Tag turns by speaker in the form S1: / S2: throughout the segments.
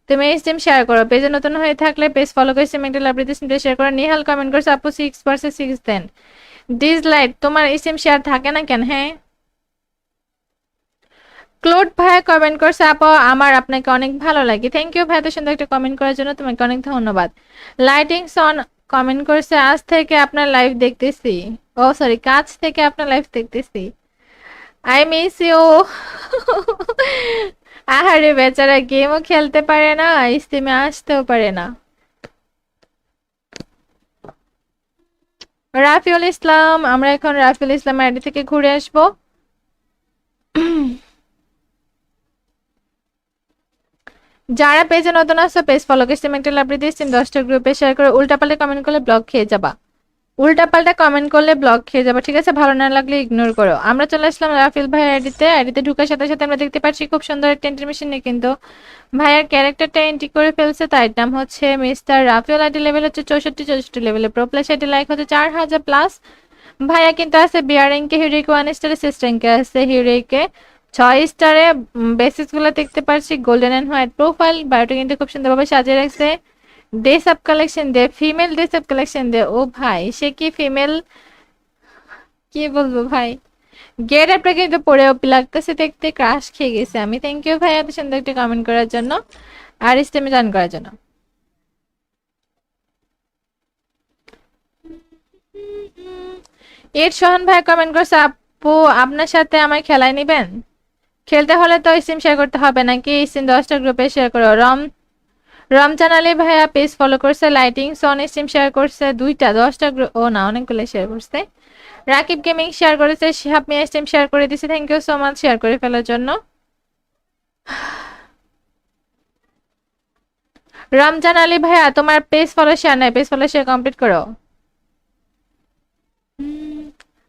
S1: তুমি steam share করো, পেজে নতুন হয়ে থাকলে পেজ ফলো করে স্টিম একটা লাভ দিতে স্টিমটা শেয়ার করো। নিহাল কমেন্ট করছে আপু 6 দেন। ডিসলাইক, তোমার স্টিম শেয়ার থাকে না কেন? হ্যাঁ, ক্লোড ভাই কমেন্ট করছে আপু আমার আপনাকে অনেক ভালো লাগে। থ্যাংক ইউ ভাই এত সুন্দর একটা কমেন্ট করার জন্য, তোমাকে অনেক ধন্যবাদ। লাইটিং সন কমেন্ট করছে আজ থেকে আপনার লাইভ দেখতেছি। ও সরি, কাজ থেকে আপনার লাইভ দেখতেছি। I miss you. আহারে বেচারা গেমও খেলতে পারে না, স্টিমে আসতেও পারে না। রাফিউল ইসলাম, আমরা এখন রাফিউল ইসলাম আইডি থেকে ঘুরে আসবো। যারা পেজে নতুন আসছো পেজ ফলো করে স্টিম একটা লাভ দিয়ে স্টিম 10টা গ্রুপে শেয়ার করে, উল্টাপাল্টা কমেন্ট করলে ব্লক খেয়ে যাবা। উল্টাপাল্টা কমেন্ট করলে ব্লক খেয়ে যাবে, ঠিক আছে? ভালো না লাগলে ইগনোর করো। আমরা চলে আসলাম রাফিল ভাই আইডিতে। আইডিতে ঢুকার সাথে সাথে আমরা দেখতে পাচ্ছি খুব সুন্দর একটা ইন্টারমিশন নিয়ে কিন্তু ভাইয়ার ক্যারেক্টারটা এন্ট্রি করে ফেলছে। তার নাম হচ্ছে মিস্টার রাফিল। আইডি লেভেল হচ্ছে 64 লেভেলে, প্রো প্লাস আইডি লাইক হচ্ছে 4000 প্লাস। ভাইয়া কিন্তু আছে বিয়ার র্যাঙ্কে হিরোইকে 1 স্টারে, সিস র্যাঙ্কে আছে হিরোইকে 6 স্টারে। বেসিস গুলো দেখতে পাচ্ছি গোল্ডেন এন্ড হোয়াইট প্রোফাইল। বায়োটা কিন্তু খুব সুন্দরভাবে সাজিয়ে রাখছে। ডে সাব কালেকশন দে, ফিমেল ডে সাব কালেকশন দে। ও ভাই, সে কি ফিমেল? কি বলবো ভাই, গেট আপটা কিন্তু পরে ওপি লাগতেছে দেখতে, ক্রাশ খেয়ে গেছে আমি। থ্যাংক ইউ ভাই এত সুন্দর একটা কমেন্ট করার জন্য আর স্টেমে জয়েন করার জন্য। এর সোহান ভাই কমেন্ট করছে আপু আপনার সাথে আমায় খেলায় নিবেন? খেলতে হলে তো স্টিম শেয়ার করতে হবে নাকি? স্টিম 10টা গ্রুপে শেয়ার করো। রমজান আলী ভাইয়া পেজ ফলো করছে, লাইটিং সন স্টিম শেয়ার করছে দুইটা, 10টা গ্রুপ, ও না অনেকগুলো শেয়ার করছে। রাকিব গেমিং শেয়ার করেছে, শিহাব মিয়া স্টিম শেয়ার করে দিছে। Thank you so much share করে ফেলার জন্য। রমজান আলী ভাইয়া তোমার পেজ ফলো শেয়ার নাই, পেজ ফলো শেয়ার কমপ্লিট করো।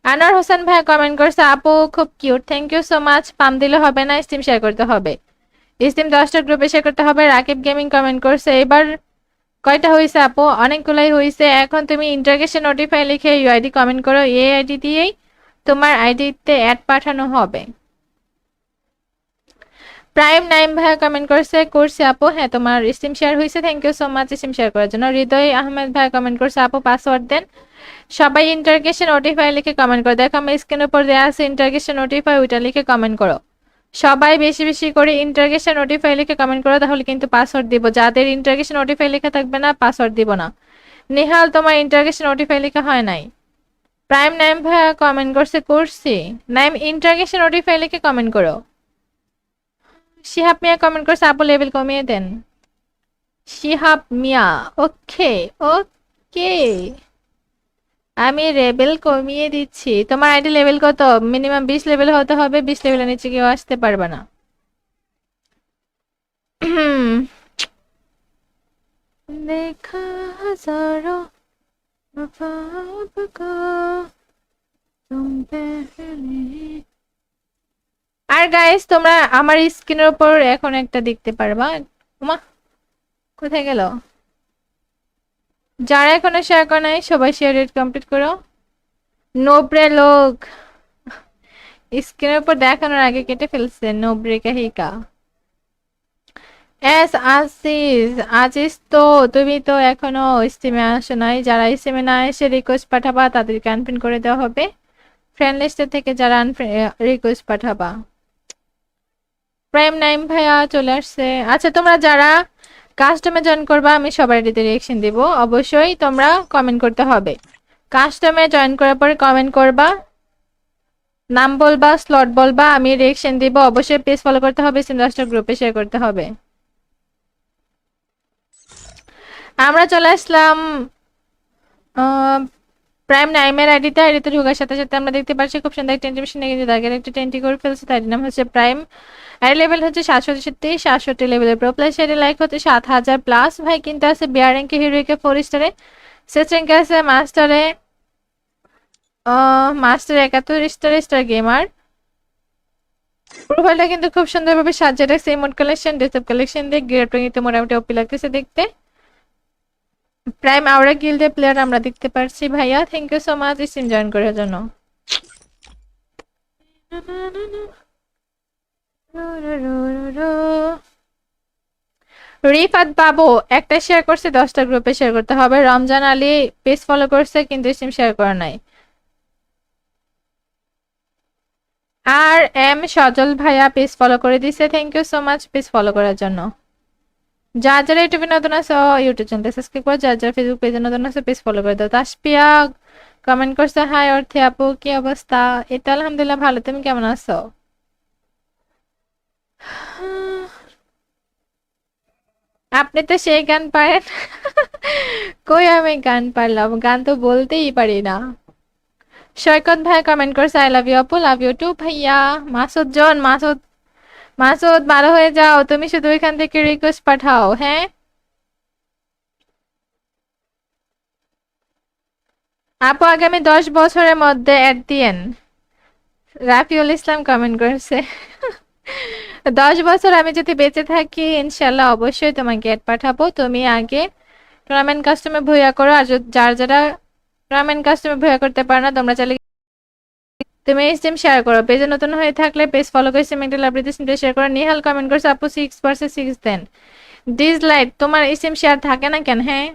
S1: আনোয়ার হোসেন ভাইয়া কমেন্ট করছে আপু খুব cute, thank you so much. Pump দিলে হবে না, স্টিম শেয়ার করতে হবে। স্টিম 10টা গ্রুপে শেয়ার করতে হবে। রাকিব গেমিং কমেন্ট করছে এবার কয়টা হয়েছে আপু? অনেকগুলাই হয়েছে। এখন তুমি ইন্টারগেশন নোটিফাই লিখে ইউআইডি কমেন্ট করো, এই আইডি দিয়েই তোমার আইডিতে অ্যাড পাঠানো হবে। প্রাইম নাইম ভাইয়া কমেন্ট করছে আপু হ্যাঁ তোমার স্টিম শেয়ার হয়েছে, thank you so much stream share করার জন্য। হৃদয় আহমেদ ভাইয়া কমেন্ট করছে আপু পাসওয়ার্ড দেন। সবাই ইন্টারগেশন নোটিফাই লিখে কমেন্ট করো। দেখো আমি স্ক্রিনের উপর দেওয়া আছে ইন্টারগেশন নোটিফাই, ওইটা লিখে কমেন্ট করো। সবাই বেশি বেশি করে ইন্টারগেশন নোটিফাই লিখে কমেন্ট করো, তাহলে কিন্তু পাসওয়ার্ড দিব। যাদের ইন্টারগেশন নোটিফাই লেখা থাকবে না পাসওয়ার্ড দিব না। নেহাল তোমার ইন্টারগেশন নোটিফাই লেখা হয় নাই। প্রাইম নাইম ভাইয়া কমেন্ট করছি। নাইম ইন্টারগেশন নোটিফাই লিখে কমেন্ট করো। শিহাব মিয়া কমেন্ট করছে আপু লেভেল কমিয়ে দেন। শিহাব মিয়া, ওকে ওকে, আমি লেভেল কমিয়ে দিচ্ছি। তোমার আইডি লেভেল কত? মিনিমাম 20 লেভেল হতে হবে, 20 লেভেলের নিচে কেউ আসতে পারবে না। দেখা হাজারো ख्वाब को तुम पहले। আর গাইস তোমরা আমার স্ক্রিনের উপর এখন একটা দেখতে পারবা। ওমা, কোথায় গেল? যারা এখনো শেয়ার করে নাই সবাই শেয়ার রেট কমপ্লিট করো। নোব্রে লোক স্ক্রিনের উপর দেখানোর আগে কেটে ফেলছে। নোব্রে কাহিকা এস আজিজ, আজিজ তো তুমি তো এখনো স্টিমে আসো নাই। যারা স্টিমে না এসে রিকোয়েস্ট পাঠাবা তাদেরকে আনফ্রেন্ড করে দেওয়া হবে। ফ্রেন্ড লিস্টে থেকে যারা রিকোয়েস্ট পাঠাবা। প্রাইম নাইম ভাইয়া চলে আসছে। আচ্ছা তোমরা যারা কাস্টমে জয়েন করবা আমি সবার এটিতে রিয়েকশন দিব, অবশ্যই তোমরা কমেন্ট করতে হবে। কাস্টমে জয়েন করার পরে কমেন্ট করবা, নাম বলবা, স্লট বলবা, আমি রিয়েকশন দিব। অবশ্যই পেজ ফলো করতে হবে, সিনডাস্টার গ্রুপে শেয়ার করতে হবে। আমরা চলে আসলাম প্রাইম নাইমের আইডিতে ঢোকার সাথে সাথে আমরা দেখতে পাচ্ছি খুব সুন্দর একটা ইন্টিমেশন কিন্তু দাগের একটা টেন্টি করে ফেলছে। তার নাম হচ্ছে প্রাইম। আইডি লেভেল হচ্ছে 67 লেভেলের, প্রো প্লাস আইডি লাইক হচ্ছে 7000 প্লাস। ভাই কিন্তু আছে বিয়ার র্যাঙ্কে হিরোইকে 4 স্টারে, সেস র্যাঙ্কে আছে মাস্টারে 71 স্টারে, স্টার গেমার। প্রোফাইলটা কিন্তু খুব সুন্দরভাবে সাজিয়ে রাখছে ইমোট কালেকশন, ডেসক্টপ কালেকশন দিয়ে। গ্রেডটা কিন্তু মোটামুটি ওপি লাগতেছে দেখতে। প্রাইম আওরা গিল্ডের প্লেয়ার আমরা দেখতে পাচ্ছি। ভাইয়া thank you so much stream join করার জন্য। রিফাত বাবু একটা শেয়ার করছে, 10টা গ্রুপে শেয়ার করতে হবে। রমজান আলী পেজ ফলো করছে কিন্তু স্ট্রিম শেয়ার করা নাই। আর এম সজল ভাইয়া পেজ ফলো করে দিছে, thank you so much page follow করার জন্য। যার যারা ইউটিউবে নতুন আছে ইউটিউব চ্যানেল সাবস্ক্রাইব করো, যার যারা ফেসবুক পেজে নতুন আছে পেজ ফলো করে দাও। তাসপিয়া কমেন্ট করছে, হাই অর্থে আপু কি অবস্থা? এটা আলহামদুলিল্লাহ ভালো, তুমি কেমন আছো? আপনি তো সেই গান পারেন। কই আমি গান পারলাম, গান তো বলতেই পারি না। সৈকত ভাই কমেন্ট করছে, আই লাভ ইউ আপু, লাভ ইউ টু ভাইয়া। মাসুদ জন, মাসুদ মাসুদ ভালো হয়ে যাও, তুমি শুধু এখান থেকে রিকোয়েস্ট পাঠাও। হ্যাঁ আপু, আগামী 10 বছরের মধ্যে অ্যাড দিয়েন। রাফিউল ইসলাম কমেন্ট করছে, 10 বছর আমি যদি বেঁচে থাকি ইনশাল্লাহ অবশ্যই তোমাকে অ্যাড পাঠাবো। তুমি আগে টুর্নামেন্ট কাস্টমে ভুয়া করো, আর যার যারা টুর্নামেন্ট কাস্টমে ভুয়া করতে পারো না তোমরা চাইলে তুমি স্ট্রিম শেয়ার করো। পেজে নতুন হয়ে থাকলে পেজ ফলো করে স্ট্রিম একটা লাইব্রেরিতে স্ট্রিমটা শেয়ার করো। নিহাল কমেন্ট করছে, আপু 6 দেন। ডিসলাইক, তোমার স্ট্রিম শেয়ার থাকে না কেন? হ্যাঁ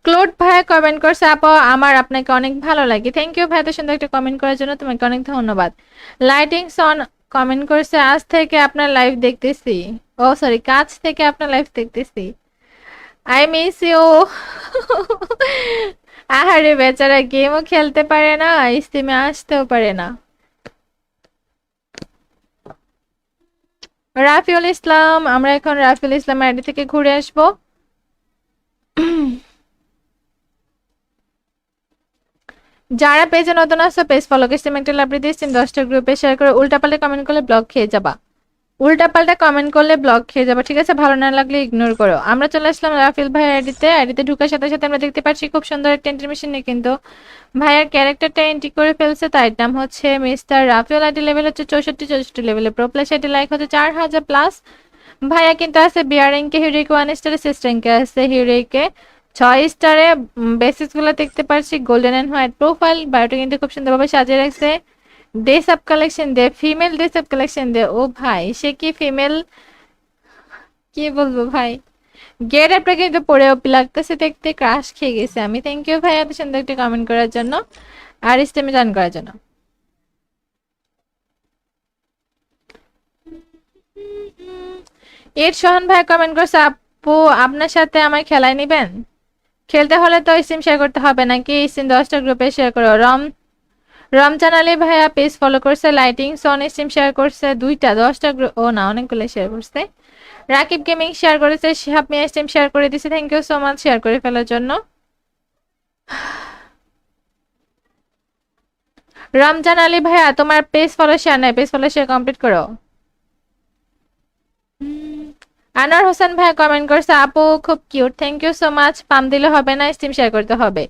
S1: ক্লোড ভাই কমেন্ট করছে, আপু আমার আপনাকে অনেক ভালো লাগে। থ্যাংক ইউ ভাই, এত সুন্দর একটা কমেন্ট করার জন্য তোমাকে অনেক ধন্যবাদ। লাইটিং সন কমেন্ট করছে, আজ থেকে আপনার লাইভ দেখতেছি। ও সরি, কাজ থেকে আপনার লাইভ দেখতেছি। I miss you. আহারে বেচারা, গেমও খেলতে পারে না, স্ট্রিমে আসতেও পারে না। রাফিউল ইসলাম, আমরা এখন রাফিউল ইসলাম আইডি থেকে ঘুরে আসবো। যারা পেজে নতুন আসছো পেজ ফলো করে স্ট্রিম একটা লাইব্রেরি দিয়ে স্ট্রিম 10টা গ্রুপে শেয়ার করে, উল্টাপাল্টা কমেন্ট করলে ব্লক খেয়ে যাবা। উল্টাপাল্টা কমেন্ট করলে ব্লক খেয়ে যাবা, ঠিক আছে? ভালো না লাগলে ইগনোর করো। আমরা চলে আসলাম রাফিল ভাই আইডিতে ঢুকার সাথে সাথে আমরা দেখতে পাচ্ছি খুব সুন্দর একটা ইন্টারমিশন নিয়ে কিন্তু ভাইয়ের ক্যারেক্টারটা এন্ট্রি করে ফেলছে। তার নাম হচ্ছে মিস্টার রাফিল, আইডি লেভেল হচ্ছে 64 লেভেলে, প্রো প্লাস আইডি লাইক হচ্ছে 4000 প্লাস। ভাইয়া কিন্তু আছে বিয়ারিংকে হিউরিক 1 স্টারে, সিস্টেমকে আছে হিউরিকে 6 স্টারে। বেসিস গুলো দেখতে পাচ্ছি গোল্ডেন এন্ড হোয়াইট প্রোফাইল, বায়োটা কিন্তু খুব সুন্দরভাবে সাজিয়ে রাখছে। ড্রেস আপ কালেকশন দে, ফিমেল ড্রেস আপ কালেকশন দে। ও ভাই, সে কি ফিমেল, কি বলবো ভাই, গেট আপটা কিন্তু পরে ওপি লাগতেছে, দেখতে ক্রাশ খেয়ে গেছে আমি। থ্যাংক ইউ ভাই এত সুন্দর একটা কমেন্ট করার জন্য আর স্টেমে জয়েন করার জন্য। এর সোহান ভাই কমেন্ট করছে, আপু আপনার সাথে আমায় খেলায় নিবেন? খেলতে হলে তো স্ট্রিম শেয়ার করতে হবে নাকি? স্ট্রিম 10টা গ্রুপে শেয়ার করো। রমজান আলী ভাইয়া পেজ ফলো করছে, লাইটিং সন স্ট্রিম শেয়ার করছে দুইটা, 10টা গ্রুপ, ও না অনেকগুলো শেয়ার করছে। রাকিব গেমিং শেয়ার করেছে, শিহাব মিয়া স্ট্রিম শেয়ার করে দিছে, thank you so much share করে ফেলার জন্য। রমজান আলী ভাইয়া তোমার পেজ ফলো শেয়ার নাই, পেজ ফলো শেয়ার কমপ্লিট করো। আনোয়ার হোসেন ভাইয়া কমেন্ট করছে, আপু খুব cute, thank you so much. Pump দিলে হবে না, স্ট্রিম শেয়ার করতে হবে।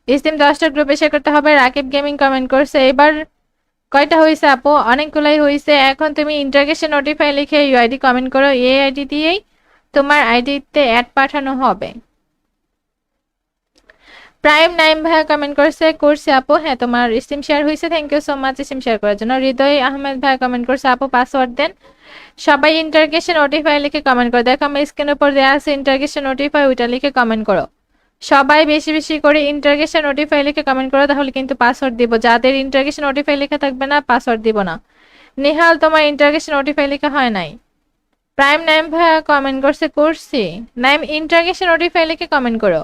S1: স্ট্রিম 10টা গ্রুপে শেয়ার করতে হবে। রাকিব গেমিং কমেন্ট করছে, এবার কয়টা হয়েছে আপু? অনেকগুলাই হয়েছে। এখন তুমি ইন্টারগেশন নোটিফাই লিখে ইউআইডি কমেন্ট করো, এই আইডি দিয়েই তোমার আইডিতে অ্যাড পাঠানো হবে। প্রাইম নাইম ভাইয়া কমেন্ট করছে আপু, হ্যাঁ তোমার স্ট্রিম শেয়ার হয়েছে, thank you so much stream share করার জন্য। হৃদয় আহমেদ ভাইয়া কমেন্ট করছে, আপু পাসওয়ার্ড দেন। সবাই ইন্টারগেশন নোটিফাই লিখে কমেন্ট করো। দেখো আমি স্ক্রিনের উপর দেওয়া আছে ইন্টারগেশন নোটিফাই, ওইটা লিখে কমেন্ট করো। সবাই বেশি বেশি করে ইন্টারগেশন নোটিফাই লিখে কমেন্ট করো, তাহলে কিন্তু পাসওয়ার্ড দিব। যাদের ইন্টারগেশন নোটিফাই লেখা থাকবে না পাসওয়ার্ড দিব না। নেহাল তোমার ইন্টারগেশন নোটিফাই লেখা হয় নাই। প্রাইম নাইম ভাইয়া কমেন্ট করছি, নাইম ইন্টারগেশন নোটিফাই লিখে কমেন্ট করো।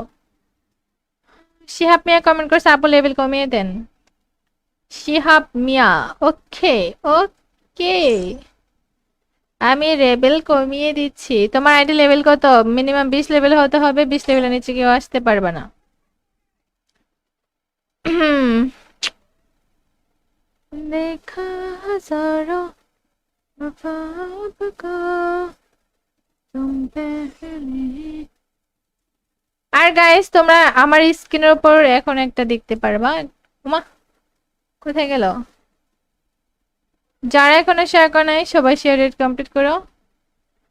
S1: শিহাব মিয়া কমেন্ট করছে, আপু লেভেল কমিয়ে দেন। শিহাব মিয়া, ওকে ওকে, আমি লেভেল কমিয়ে দিচ্ছি। তোমার আইডি লেভেল কত? মিনিমাম 20 লেভেল হতে হবে, 20 লেভেলের নিচে কেউ আসতে পারবে না। দেখা হাজারো আর গাইস তোমরা আমার স্ক্রিনের উপর এখন একটা দেখতে পারবা। উমা কোথায় গেল? যারা এখনো শেয়ার করে নাই সবাই শেয়ার রেট কমপ্লিট করো।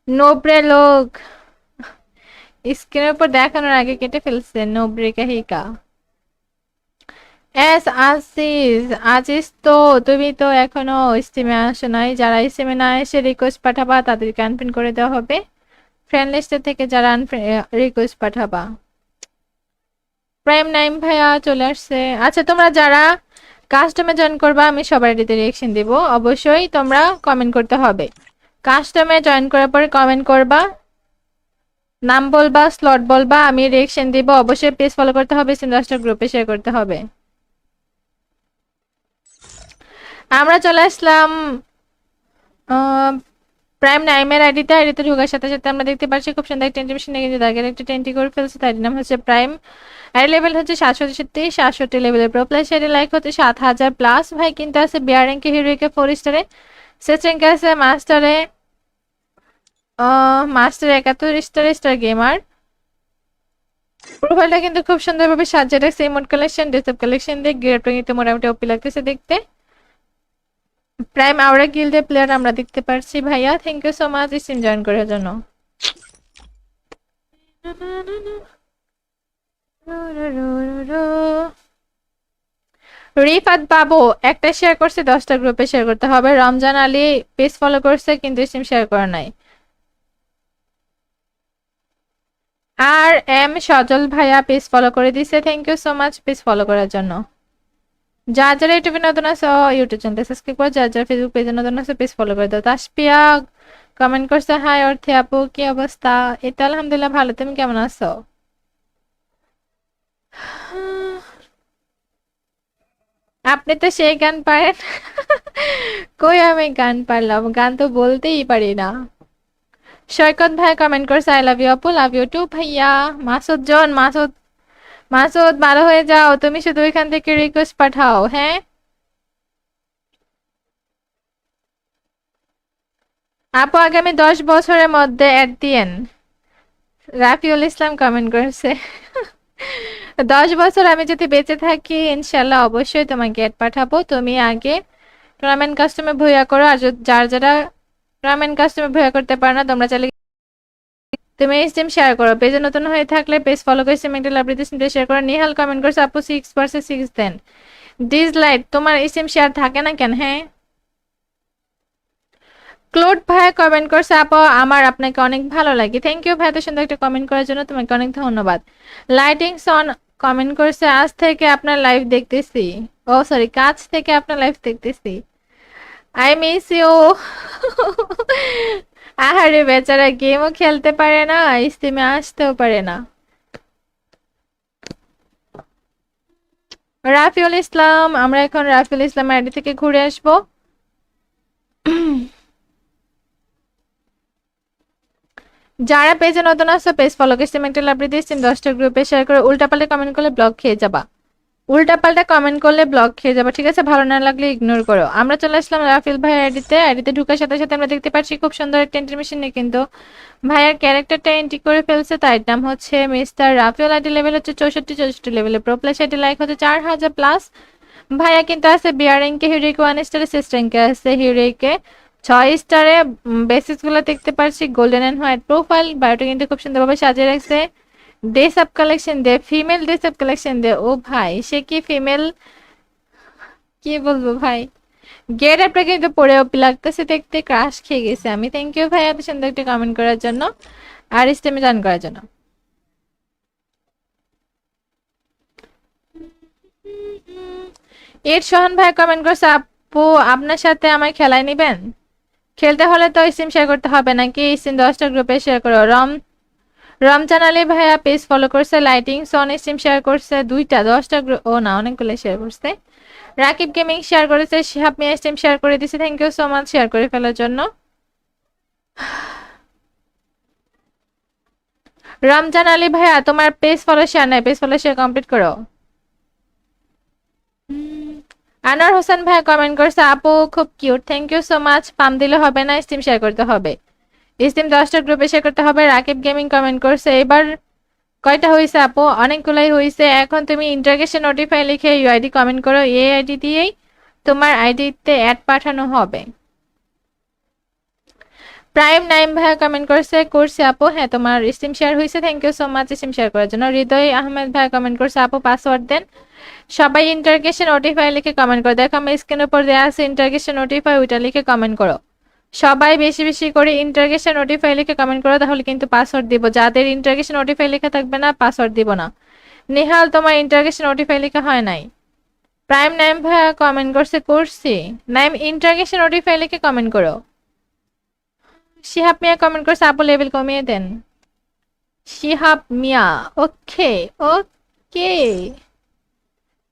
S1: নোবরে লোক স্ক্রিনের উপর দেখানোর আগে কেটে ফেলছে, নোবরে কাহিকা। এস আজিজ, আজিজ তো তুমি তো এখনো স্টিমে আসো নাই। যারা স্টিমে না এসে রিকোয়েস্ট পাঠাবা তাদেরকে আনফ্রেন্ড করে দেওয়া হবে। ফ্রেন্ড লিস্টে থেকে যারা রিকোয়েস্ট পাঠাবা। প্রাইম নাইম ভাইয়া চলে আসছে। আচ্ছা, তোমরা যারা কাস্টমে জয়েন করবা আমি সবার আইডিতে রিঅ্যাকশন দিব। অবশ্যই তোমরা কমেন্ট করতে হবে। কাস্টমে জয়েন করার পরে কমেন্ট করবা, নাম বলবা, স্লট বলবা, আমি রিঅ্যাকশন দিব। অবশ্যই পেজ ফলো করতে হবে, সিনদাস্টার গ্রুপে শেয়ার করতে হবে। আমরা চলে আসলাম প্রাইম নাইমের আইডিতে ঢোকার সাথে সাথে আমরা দেখতে পাচ্ছি খুব সুন্দর একটা মেশিনে কিন্তু দাগের একটা টেন্টি করে ফেলছে। তার নাম হচ্ছে প্রাইম। আইডি লেভেল হচ্ছে 767 লেভেলের প্রো প্লাস। আইডি লাইক হচ্ছে 7000 প্লাস। ভাই কিন্তু আছে বিয়ার র্যাঙ্কে, হিরোইকে 4 স্টারে, সেচ র্যাঙ্কে আছে মাস্টারে, মাস্টার 71 স্টারে, স্টার গেমার। প্রোফাইলটা কিন্তু খুব সুন্দরভাবে সাজিয়ে রাখছে ইমোট কালেকশন, ডেসক্রিপশন কালেকশন দিয়ে। গ্রেডটা কিন্তু মোটামুটি ওপি লাগতেছে দেখতে। প্রাইম আওরা গিল্ডের প্লেয়ার আমরা দেখতে পারছি। ভাইয়া thank you so much stream join করার জন্য। রিফাত বাবু একটা শেয়ার করছে, 10টা গ্রুপে শেয়ার করতে হবে। রমজান আলী পেজ ফলো করছে কিন্তু স্ট্রিম শেয়ার করা নাই। আর এম সজল ভাইয়া পেজ ফলো করে দিছে, thank you so much page follow করার জন্য। যার যারা ইউটিউবে নতুন আছে ইউটিউব চ্যানেলটা সাবস্ক্রাইব করে, যার যারা ফেসবুক পেজে নতুন আছে পেজ ফলো করে দাও। তাসপিয়া কমেন্ট করছে, হাই অর্থে আপু কি অবস্থা? এটা আলহামদুলিল্লাহ ভালো, তুমি কেমন আছো? আপনি তো সেই গান পারেন। কই আমি গান পারলাম, গান তো বলতেই পারি না। সৈকত ভাই কমেন্ট করছে, আই লাভ ইউ আপু, লাভ ইউ টু ভাইয়া। মাসুদ জন, মাসুদ, মাসুদ ভালো হয়ে যাও, তুমি শুধু ওইখান থেকে রিকোয়েস্ট পাঠাও। হ্যাঁ আপু, আগামী 10 বছরের মধ্যে অ্যাড দিয়েন। রাফিউল ইসলাম কমেন্ট করেছে, 10 বছর আমি যদি বেঁচে থাকি ইনশাল্লাহ অবশ্যই তোমাকে অ্যাড পাঠাবো। তুমি আগে টুর্নামেন্ট কাস্টমে ভুয়া করো, আর যার যারা টুর্নামেন্ট কাস্টমে ভুয়া করতে পারো না তোমরা চাইলে তুমি স্ট্রিম শেয়ার করো। পেজে নতুন হয়ে থাকলে পেজ ফলো করে স্ট্রিম একটা লাভরিতে শেয়ার করো। নিহাল কমেন্ট করছে, আপু 6/6 দেন। ডিসলাইক, তোমার স্ট্রিম শেয়ার থাকে না কেন? হ্যাঁ ক্লোড ভাই কমেন্ট করছে, আপু আমার আপনাকে অনেক ভালো লাগে। থ্যাংক ইউ ভাই এত সুন্দর একটা কমেন্ট করার জন্য, তোমাকে অনেক ধন্যবাদ। লাইটিং সন কমেন্ট করছে, আজ থেকে আপনার লাইভ দেখতেছি। ও সরি, কাজ থেকে আপনার লাইভ দেখতেছি। I miss you. আহারে বেচারা গেমও খেলতে পারে না, স্ট্রিমে আসতেও পারে না। রাফিউল ইসলাম, আমরা এখন রাফিউল ইসলাম আইডি থেকে ঘুরে আসবো। যারা পেজে নতুন আসছো পেজ ফলো করে স্ট্রিম একটা লাভ দিয়ে 10টা গ্রুপে শেয়ার করে। উল্টাপাল্টা কমেন্ট করলে ব্লক খেয়ে যাবা, উল্টাপাল্টা কমেন্ট করলে ব্লক খেয়ে যাবা, ঠিক আছে? ভালো না লাগলে ইগনোর করো। আমরা চলে আসলাম রাফিল ভাই আইডিতে ঢুকার সাথে সাথে আমরা দেখতে পাচ্ছি খুব সুন্দর একটা এন্ট্রি মেশিনে কিন্তু ভাইয়ার ক্যারেক্টারটা এন্ট্রি করে ফেলছে। তার নাম হচ্ছে মিস্টার রাফিউল। আইডি লেভেল হচ্ছে 64 লেভেলে প্রো প্লাস। আইডি লাইক হচ্ছে 4000 প্লাস। ভাইয়া কিন্তু আছে বিয়ারিংকে, হিউরিকে 1 স্টারে, সিস্টেমকে আছে হিউরিকে 6 স্টারে। বেসিস গুলো দেখতে পাচ্ছি গোল্ডেন এন্ড হোয়াইট প্রোফাইল। বায়োটা কিন্তু খুব সুন্দরভাবে সাজিয়ে রাখছে। ডে সাব কালেকশন দে, ফিমেল ডে সাব কালেকশন দে। ও ভাই, সে কি ফিমেল, কি বলবো ভাই। গেট আপটা কিন্তু পরে ওপি লাগতেছে দেখতে, ক্রাশ খেয়ে গেছে আমি। থ্যাংক ইউ ভাই এত সুন্দর একটা কমেন্ট করার জন্য আর স্টেমে জান করার জন্য। এর সোহান ভাই কমেন্ট করছে, আপু আপনার সাথে আমায় খেলায় নিবেন? খেলতে হলে তো স্ট্রিম শেয়ার করতে হবে নাকি? স্ট্রিম 10টা গ্রুপে শেয়ার করো। রমজান আলী ভাইয়া পেজ ফলো করছে। লাইটিং সন স্ট্রিম শেয়ার করছে 2টা, 10টা গ্রুপ, ও না অনেকগুলো শেয়ার করছে। রাকিব গেমিং শেয়ার করেছে। শিহাব মিয়া স্ট্রিম শেয়ার করে দিছে, thank you so much share করে ফেলার জন্য। রমজান আলী ভাইয়া তোমার পেজ ফলো শেয়ার নাই, পেজ ফলো শেয়ার কমপ্লিট করো। আনোয়ার হোসেন ভাইয়া কমেন্ট করছে, আপু খুব cute, thank you so much. Pump দিলে হবে না, স্ট্রিম শেয়ার করতে হবে। স্ট্রিম 10টা গ্রুপে শেয়ার করতে হবে। রাকিব গেমিং কমেন্ট করছে, এবার কয়টা হয়েছে আপু? অনেকগুলাই হয়েছে। এখন তুমি ইন্টারগেশন নোটিফাই লিখে ইউআইডি কমেন্ট করো, এই আইডি দিয়েই তোমার আইডিতে অ্যাড পাঠানো হবে। প্রাইম নাইম ভাইয়া কমেন্ট করছে করছে আপু, হ্যাঁ তোমার স্টিম শেয়ার হয়েছে, thank you so much stream share করার জন্য। হৃদয় আহমেদ ভাইয়া কমেন্ট করছে আপু পাসওয়ার্ড দেন। সবাই ইন্টারগেশন নোটিফাই লিখে কমেন্ট করো, দেখো আমার স্ক্রিনের উপর দেওয়া আছে ইন্টারগেশন নোটিফাই, ওইটা লিখে কমেন্ট করো। সবাই বেশি বেশি করে ইন্টারগেশন নোটিফাই লিখে কমেন্ট করো, তাহলে কিন্তু পাসওয়ার্ড দিব। যাদের ইন্টারগেশন নোটিফাই লেখা থাকবে না পাসওয়ার্ড দিব না। নেহাল তোমার ইন্টারগেশন নোটিফাই লেখা হয় নাই। প্রাইম নাইম ভাইয়া কমেন্ট করছে করছি, নাইম ইন্টারগেশন নোটিফাই লিখে কমেন্ট করো। শিহাব মিয়া কমেন্ট করছে আপু লেভেল কমিয়ে দেন। শিহাব মিয়া ওকে ওকে,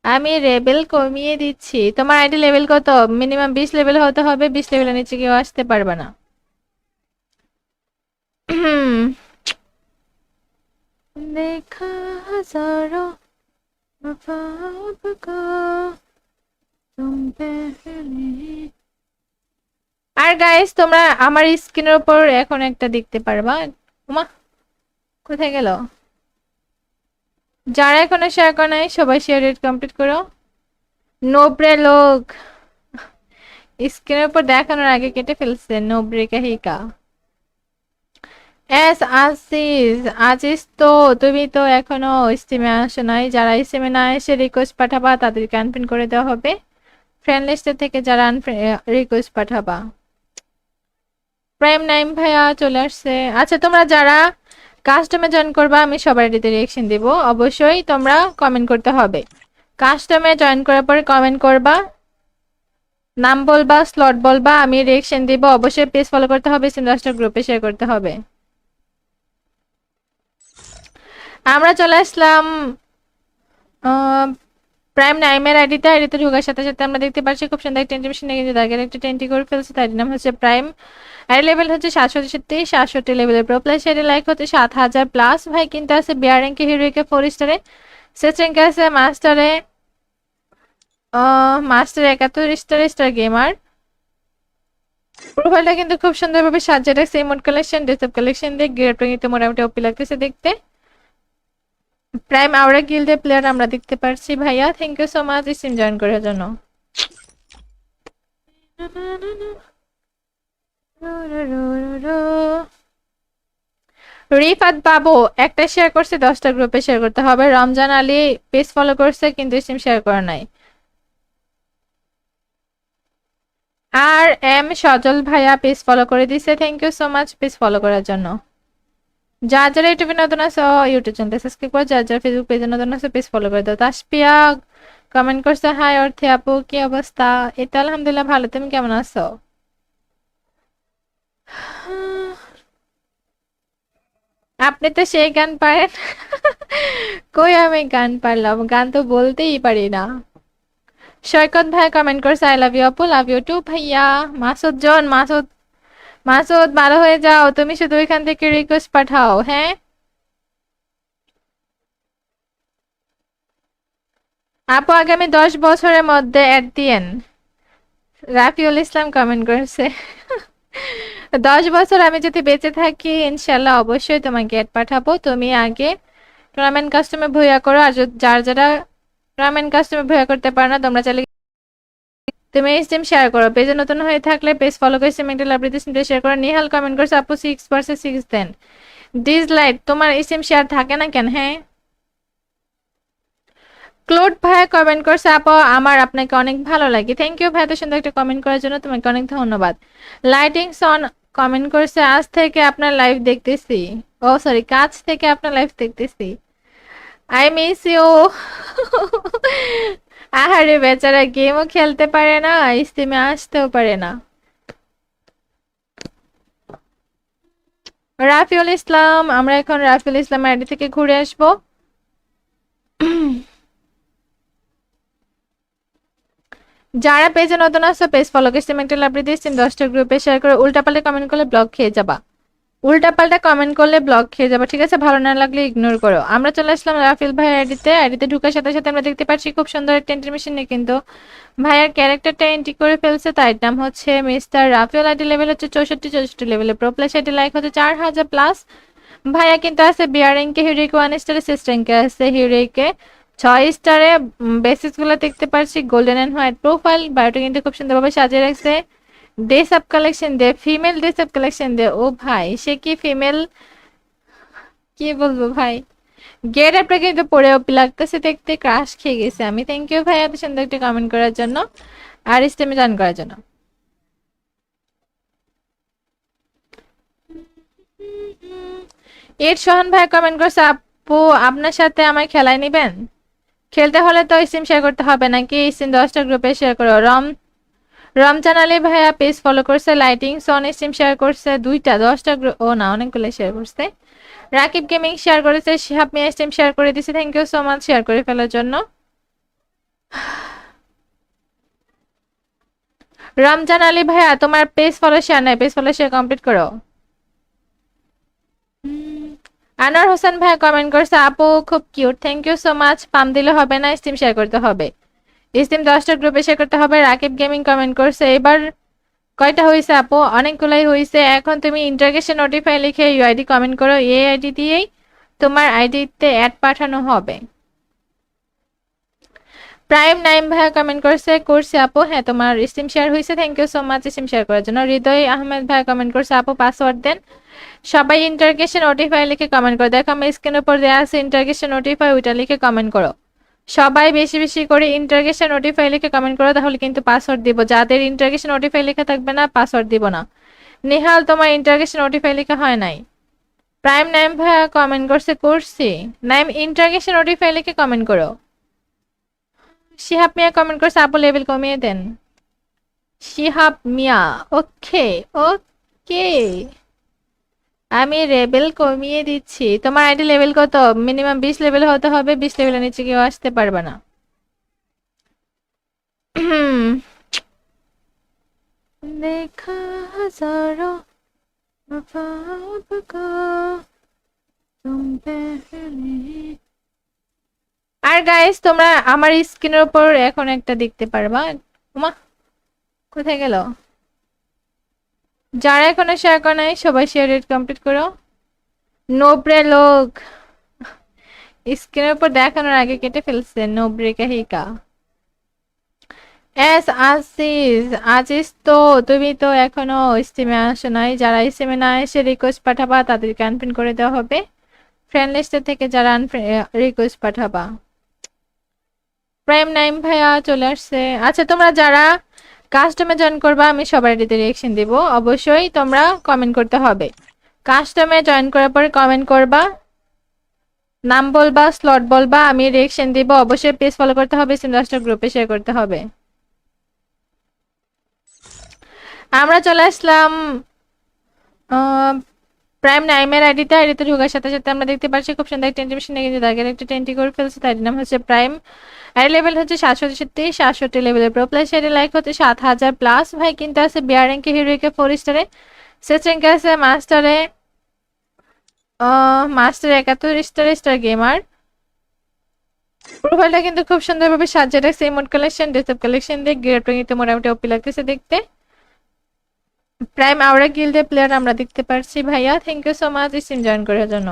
S1: আমি লেভেল কমিয়ে দিচ্ছি। তোমার আইডি লেভেল কত? মিনিমাম 20 লেভেল হতে হবে, 20 লেভেলের নিচে কেউ আসতে পারবে না। দেখা হাজারো আর গাইস তোমরা আমার স্ক্রিনের উপর এখন একটা দেখতে পারবা। ওমা কোথায় গেল? যারা এখনো শেয়ার করে নাই সবাই শেয়ার রেট কমপ্লিট করো। নোবরে লোক স্ক্রিনের উপর দেখানোর আগে কেটে ফেলছে, নোবরে কাহিকা। এস আজিজ, আজিজ তো তুমি তো এখনো স্টিমে আসো নাই। যারা স্টিমে না এসে রিকোয়েস্ট পাঠাবা তাদেরকে আনফ্রেন্ড করে দেওয়া হবে। ফ্রেন্ড লিস্টে থেকে যারা রিকোয়েস্ট পাঠাবা। প্রাইম নাইম ভাইয়া চলে আসছে। আচ্ছা তোমরা যারা কাস্টমে জয়েন করবা আমি সবার আইডিতে রিঅ্যাকশন দেব, অবশ্যই তোমরা কমেন্ট করতে হবে। কাস্টমে জয়েন করার পরে কমেন্ট করবা, নাম বলবা, স্লট বলবা, আমি রিঅ্যাকশন দিব। অবশ্যই পেজ ফলো করতে হবে, সিনডাস্টার গ্রুপে শেয়ার করতে হবে। আমরা চলে আসলাম প্রাইম নাইমের আইডিতে ঢোকার সাথে সাথে আমরা দেখতে পাচ্ছি খুব সুন্দর একটা টেন্টি মেশিন কিন্তু তাদের একটা টেন্টি করে ফেলছে, তার নাম হচ্ছে প্রাইম। আইডি লেভেল হচ্ছে 767 লেভেলের প্রো প্লাস, আইডি লাইক হচ্ছে 7000 প্লাস। ভাই কিন্তু আছে বিয়ার র্যাঙ্কে, হিরোইকে 4 স্টারে, সেচ র্যাঙ্কে আছে মাস্টারে 71 স্টার, স্টার গেমার। প্রোফাইলটা কিন্তু খুব সুন্দরভাবে সাজিয়ে রাখছে ইমোট কালেকশন, ডেসঅ্যাপ কালেকশন দিয়ে গ্রেড কিন্তু মোটামুটি ওপি লাগতেছে দেখতে। প্রাইম আওরা গিল্ডের প্লেয়ার আমরা দেখতে পারছি। ভাইয়া thank you so much stream join করার জন্য। রিফাত বাবু একটা শেয়ার করছে, 10টা গ্রুপে শেয়ার করতে হবে। রমজান আলী পেজ ফলো করছে কিন্তু স্ট্রিম শেয়ার করা নাই। আর এম সজল ভাইয়া পেজ ফলো করে দিছে, thank you so much page follow করার জন্য। যারা যারা ইউটিউবে নতুন আছে ইউটিউব চ্যানেলটা সাবস্ক্রাইব করো, যারা যারা ফেসবুক পেজে নতুন আছে পেজ ফলো করে দাও। তাসপিয়া কমেন্ট করছে হাই অর্থে আপু কি অবস্থা? এই তো আলহামদুলিল্লাহ ভালো, তুমি কেমন আছো? আপনি তো সেই গান পারেন। কই আমি গান পারলাম, গান তো বলতেই পারি না। সৈকত ভাই কমেন্ট করছে আই লাভ ইউ আপু, লাভ ইউ টু ভাইয়া। মাসুদ জন, মাসুদ মাসুদ ভালো হয়ে যাও, তুমি শুধু এখান থেকে রিকোয়েস্ট পাঠাও। হ্যাঁ আপু আগামী 10 বছরের মধ্যে অ্যাড দিয়েন। রাফিউল ইসলাম কমেন্ট করেছে 10 বছর আমি যদি বেঁচে থাকি ইনশাল্লাহ অবশ্যই তোমাকে অ্যাড পাঠাবো। তুমি আগে টুর্নামেন্ট কাস্টমে ভুয়া করো, আর যারা যারা টুর্নামেন্ট কাস্টমে ভুয়া করতে পারো না তোমরা চাইলে তুমি স্টিম শেয়ার করো। পেজে নতুন হয়ে থাকলে পেজ ফলো করে স্টিম একটা লাভ দিতে শেয়ার করো। নিহাল কমেন্ট করছে আপু 6/6 দেন। ডিসলাইক তোমার স্টিম শেয়ার থাকে না কেন? হ্যাঁ ক্লোড ভাই কমেন্ট করছে আপু আমার আপনাকে অনেক ভালো লাগে, থ্যাংক ইউ ভাই এত সুন্দর একটা কমেন্ট করার জন্য, তোমাকে অনেক ধন্যবাদ। লাইটিং সন কমেন্ট করছে আজ থেকে আপনার লাইভ দেখতেছি, ও সরি কাজ থেকে আপনার লাইভ দেখতেছি, আই মিস ইউ। আহারে বেচারা গেমও খেলতে পারে না, স্টিমে আসতেও পারে না। রাফিউল ইসলাম, আমরা এখন রাফিউল ইসলাম আইডি থেকে ঘুরে আসবো। যারা পেজে নতুন আসছো পেজ ফলো করে স্টিম একটা লাভ দিয়ে স্টিম 10টা গ্রুপে শেয়ার করে, উল্টাপাল্টা কমেন্ট করলে ব্লক খেয়ে যাবা, উল্টাপাল্টা কমেন্ট করলে ব্লক খেয়ে যাবা, ঠিক আছে? ভালো না লাগলে ইগনোর করো। আমরা চলে আসলাম রাফিল ভাই আইডিতে ঢুকার সাথে সাথে আমরা দেখতে পাচ্ছি খুব সুন্দর একটা এন্ট্রি মেশিনে কিন্তু ভাইয়ার ক্যারেক্টারটা এন্ট্রি করে ফেলছে, তার নাম হচ্ছে মিস্টার রাফিল। আইডি লেভেল হচ্ছে 64 লেভেলে, প্রো প্লাস আইডি লাইক হচ্ছে 4000 প্লাস। ভাইয়া কিন্তু আছে বিয়ার র্যাঙ্কে, হিরোইকে 1 স্টারে, সিস র্যাঙ্কে আছে হিরোইকে 6 স্টারে। বেসিস গুলো দেখতে পাচ্ছি গোল্ডেন এন্ড হোয়াইট প্রোফাইল, বায়োটা কিন্তু খুব সুন্দরভাবে সাজিয়ে রাখছে। ড্রেস আপ কালেকশন দে, ফিমেল ড্রেস আপ কালেকশন দে। ও ভাই, সে কি ফিমেল? কি বলবো ভাই, গেট আপটা কিন্তু পরে ওপি লাগতেছে দেখতে, ক্রাশ খেয়ে গেছে আমি। থ্যাংক ইউ ভাই এত সুন্দর একটা কমেন্ট করার জন্য আর স্টেমে জয়েন করার জন্য। এর সোহান ভাই কমেন্ট করছে, আপু আপনার সাথে আমায় খেলায় নিবেন? খেলতে হলে তো স্ট্রিম শেয়ার করতে হবে নাকি? স্ট্রিম 10টা গ্রুপে শেয়ার করো। রমজান আলী ভাইয়া পেজ ফলো করছে, লাইটিং সন স্ট্রিম শেয়ার করছে দুইটা, 10টা গ্রুপ, ও না অনেকগুলো শেয়ার করছে। রাকিব গেমিং শেয়ার করেছে, শিহাব মিয়া স্ট্রিম শেয়ার করে দিছে, thank you so much share করে ফেলার জন্য। রমজান আলী ভাইয়া তোমার পেজ ফলো শেয়ার নাই, পেজ ফলো শেয়ার কমপ্লিট করো। আনোয়ার হোসেন ভাইয়া কমেন্ট করছে, আপু খুব cute, thank you so much. Pump দিলে হবে না, স্ট্রিম শেয়ার করতে হবে, স্ট্রিম 10টা গ্রুপে শেয়ার করতে হবে। রাকিব গেমিং কমেন্ট করছে, এবার কয়টা হয়েছে আপু? অনেকগুলাই হয়েছে। এখন তুমি ইন্টারগেশন নোটিফাই লিখে ইউআইডি কমেন্ট করো, এই আইডি দিয়েই তোমার আইডিতে অ্যাড পাঠানো হবে। প্রাইম নাইম ভাইয়া কমেন্ট করছে আপু, হ্যাঁ তোমার স্ট্রিম শেয়ার হয়েছে, thank you so much stream share করার জন্য। হৃদয় আহমেদ ভাইয়া কমেন্ট করছে, আপু পাসওয়ার্ড দেন। সবাই ইন্টারগেশন নোটিফাই লিখে কমেন্ট করো, দেখো আমি স্ক্রিনের উপর দেওয়া আছে ইন্টারগেশন নোটিফাই, ওইটা লিখে কমেন্ট করো। সবাই বেশি বেশি করে ইন্টারগেশন নোটিফাই লিখে কমেন্ট করো, তাহলে কিন্তু পাসওয়ার্ড দিব। যাদের ইন্টারগেশন নোটিফাই লেখা থাকবে না পাসওয়ার্ড দিব না। নেহাল তোমার ইন্টারগেশন নোটিফাই লেখা হয় নাই। প্রাইম নাইম ভাইয়া কমেন্ট করছি, নাইম ইন্টারগেশন নোটিফাই লিখে কমেন্ট করো। শিহাব মিয়া কমেন্ট করছে, আপু লেভেল কমিয়ে দেন। শিহাব মিয়া, ওকে ওকে, আমি লেভেল কমিয়ে দিচ্ছি। তোমার আইডি লেভেল কত? মিনিমাম 20 লেভেল হতে হবে, 20 লেভেলের নিচে কেউ আসতে পারবে না। দেখা হাজারো আর গাইস তোমরা আমার স্ক্রিনের উপর এখন একটা দেখতে পারবা, ওমা কোথায় গেল? যারা এখনো শেয়ার করে নাই সবাই শেয়ার রেট কমপ্লিট করো। নোব্রে লোক স্ক্রিনের উপর দেখানোর আগে কেটে ফেলছে, নোব্রে কাহিকা। এস আজিজ, আজিজ তো তুমি তো এখনো স্ট্রিমে আসো নাই, যারা স্ট্রিমে না এসে রিকোয়েস্ট পাঠাবা তাদেরকে আনফ্রেন্ড করে দেওয়া হবে। ফ্রেন্ড লিস্টে থেকে যারা রিকোয়েস্ট পাঠাবা। প্রাইম নাইম ভাইয়া চলে আসছে। আচ্ছা তোমরা যারা কাস্টমে জয়েন করবা আমি সবার এটিতে রিঅ্যাকশন দিব, অবশ্যই তোমরা কমেন্ট করতে হবে। কাস্টমে জয়েন করার পরে কমেন্ট করবা, নাম বলবা, স্লট বলবা, আমি রিঅ্যাকশন দিব। অবশ্যই পেজ ফলো করতে হবে, সিনডাস্টার গ্রুপে শেয়ার করতে হবে। আমরা চলে আসলাম প্রাইম নাইমের আইডিতে ঢোকার সাথে সাথে আমরা দেখতে পাচ্ছি খুব সুন্দর একটা অ্যানিমেশন কিন্তু দাগের একটা টেন্টি করে ফেলছে, তার নাম হচ্ছে প্রাইম। আইডি লেভেল হচ্ছে 67 লেভেলের প্রো প্লাস, আইডি লাইক হচ্ছে 7000 প্লাস। ভাই কিন্তু আছে বিয়ার র্যাঙ্কে, হিরোইকে 4 স্টারে, সেচ র্যাঙ্কে আছে মাস্টারে 71 স্টারে, স্টার গেমার। প্রোফাইলটা কিন্তু খুব সুন্দরভাবে সাজিয়ে রাখছে, ইমোট কালেকশন, ড্রেসআপ কালেকশন দিয়ে গেটটা কিন্তু মোটামুটি ওপি লাগতেছে দেখতে। প্রাইম আওরা গিল্ডের প্লেয়ার আমরা দেখতে পারছি ভাইয়া, thank you so much stream join করার জন্য।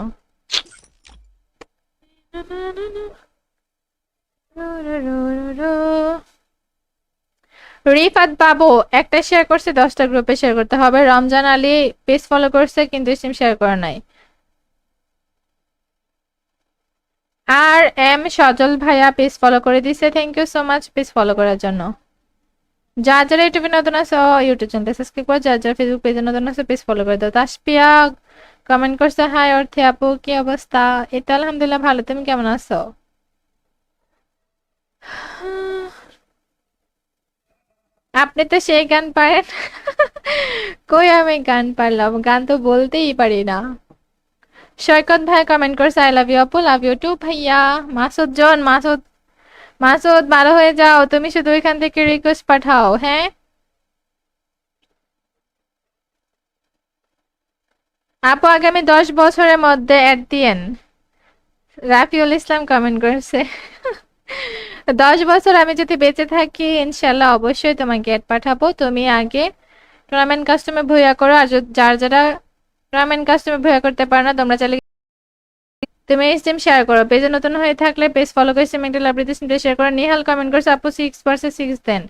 S1: রিফাত বাবু একটা শেয়ার করছে, 10টা গ্রুপে শেয়ার করতে হবে। রমজান আলী পেজ ফলো করছে কিন্তু স্ট্রিম শেয়ার করা নাই। আর এম সজল ভাইয়া পেজ ফলো করে দিছে, thank you so much page follow করার জন্য। যার যারা ইউটিউবে নতুন আছে ইউটিউব চ্যানেল সাবস্ক্রাইব করো, যার যারা ফেসবুক পেজে নতুন আছে পেজ ফলো করে দাও। তাসপিয়া কমেন্ট করছে, হাই অর্থে আপু কি অবস্থা? এটা আলহামদুলিল্লাহ ভালো, তুমি কেমন আছো? আপনি তো সেই গান পারেন। কই আমি গান পারলাম, গান তো বলতেই পারি না। সৈকত ভাই কমেন্ট করছে, আই লাভ ইউ আপু, লাভ ইউ টু ভাইয়া। মাসুদ জন, মাসুদ ভালো হয়ে যাও, তুমি শুধু ওইখান থেকে রিকোয়েস্ট পাঠাও। হ্যাঁ আপু আগামী 10 বছরের মধ্যে অ্যাড দিয়েন। রাফিউল ইসলাম কমেন্ট করছে, 10 বছর আমি যদি বেঁচে থাকি ইনশাল্লাহ অবশ্যই তোমাকে অ্যাড পাঠাবো। তুমি আগে টুর্নামেন্ট কাস্টমে ভুয়া করো, আর যারা যারা টুর্নামেন্ট কাস্টমে ভুয়া করতে পারো না তোমরা চাইলে তুমি স্ট্রিম শেয়ার করো। পেজে নতুন হয়ে থাকলে পেজ ফলো করে স্ট্রিম একটা লাভ দিতে শেয়ার করো। নিহাল কমেন্ট করছে, আপু 6 ভার্সেস 6 দেন।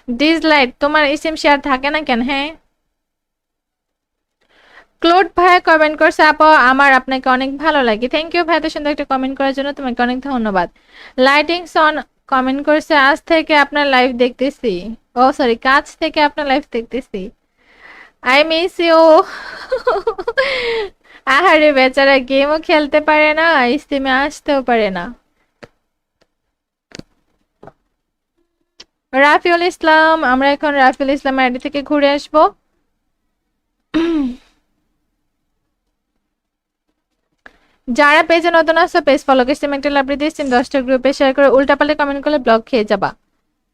S1: ডিসলাইক, তোমার ইসিম শেয়ার থাকে না কেন? হ্যাঁ, ক্লোড ভাইয়া কমেন্ট করছে, আপা আমার আপনাকে অনেক ভালো লাগে। থ্যাংক ইউ ভাই, এত সুন্দর একটা কমেন্ট করার জন্য তোমাকে অনেক ধন্যবাদ। লাইটিং সন কমেন্ট করছে, আজ থেকে আপনার লাইভ দেখতেছি। ও সরি, কাজ থেকে আপনার লাইভ দেখতেছি। I miss you. আহারে বেচারা, গেমও খেলতে পারে না, স্টিমে আসতেও পারে না। রাফিউল ইসলাম, আমরা এখন রাফিউল ইসলাম আইডি থেকে ঘুরে আসবো। যারা পেজে নতুন আসছো পেজ ফলো করে সিমেন্টাল আপডেট দিচ্ছি, 10টা গ্রুপে শেয়ার করে উল্টাপাল্টা কমেন্ট করলে ব্লক খেয়ে যাবা।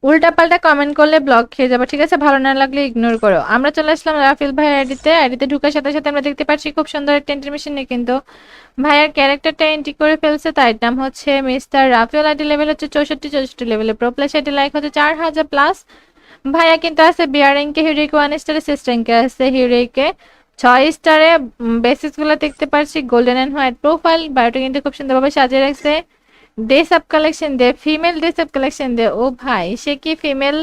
S1: উল্টাপাল্টা কমেন্ট করলে ব্লক খেয়ে যাবা, ঠিক আছে? ভালো না লাগলে ইগনোর করো। আমরা চলে আসলাম রাফিল ভাই আইডিতে ঢুকার সাথে সাথে আমরা দেখতে পাচ্ছি খুব সুন্দর একটা ইন্টারমিশন নিয়ে কিন্তু ভাইয়ার ক্যারেক্টারটা এন্ট্রি করে ফেলছে। তার নাম হচ্ছে মিস্টার রাফিল। আইডি লেভেল হচ্ছে 64 লেভেলে, প্রো প্লাস আইডি লাইক হচ্ছে 4000 প্লাস। ভাইয়া কিন্তু আছে বিআর র্যাঙ্কে, হিউরিক 1 স্টারে, সিস র্যাঙ্কে আছে হিউরিকে 6 স্টারে। বেসিস গুলো দেখতে পাচ্ছি গোল্ডেন এন্ড হোয়াইট প্রোফাইল। বায়োটা কিন্তু খুব সুন্দরভাবে সাজিয়ে রাখছে। ডে সাব কালেকশন দে, ফিমেল ডে সাব কালেকশন দে। ও ভাই, সে কি ফিমেল,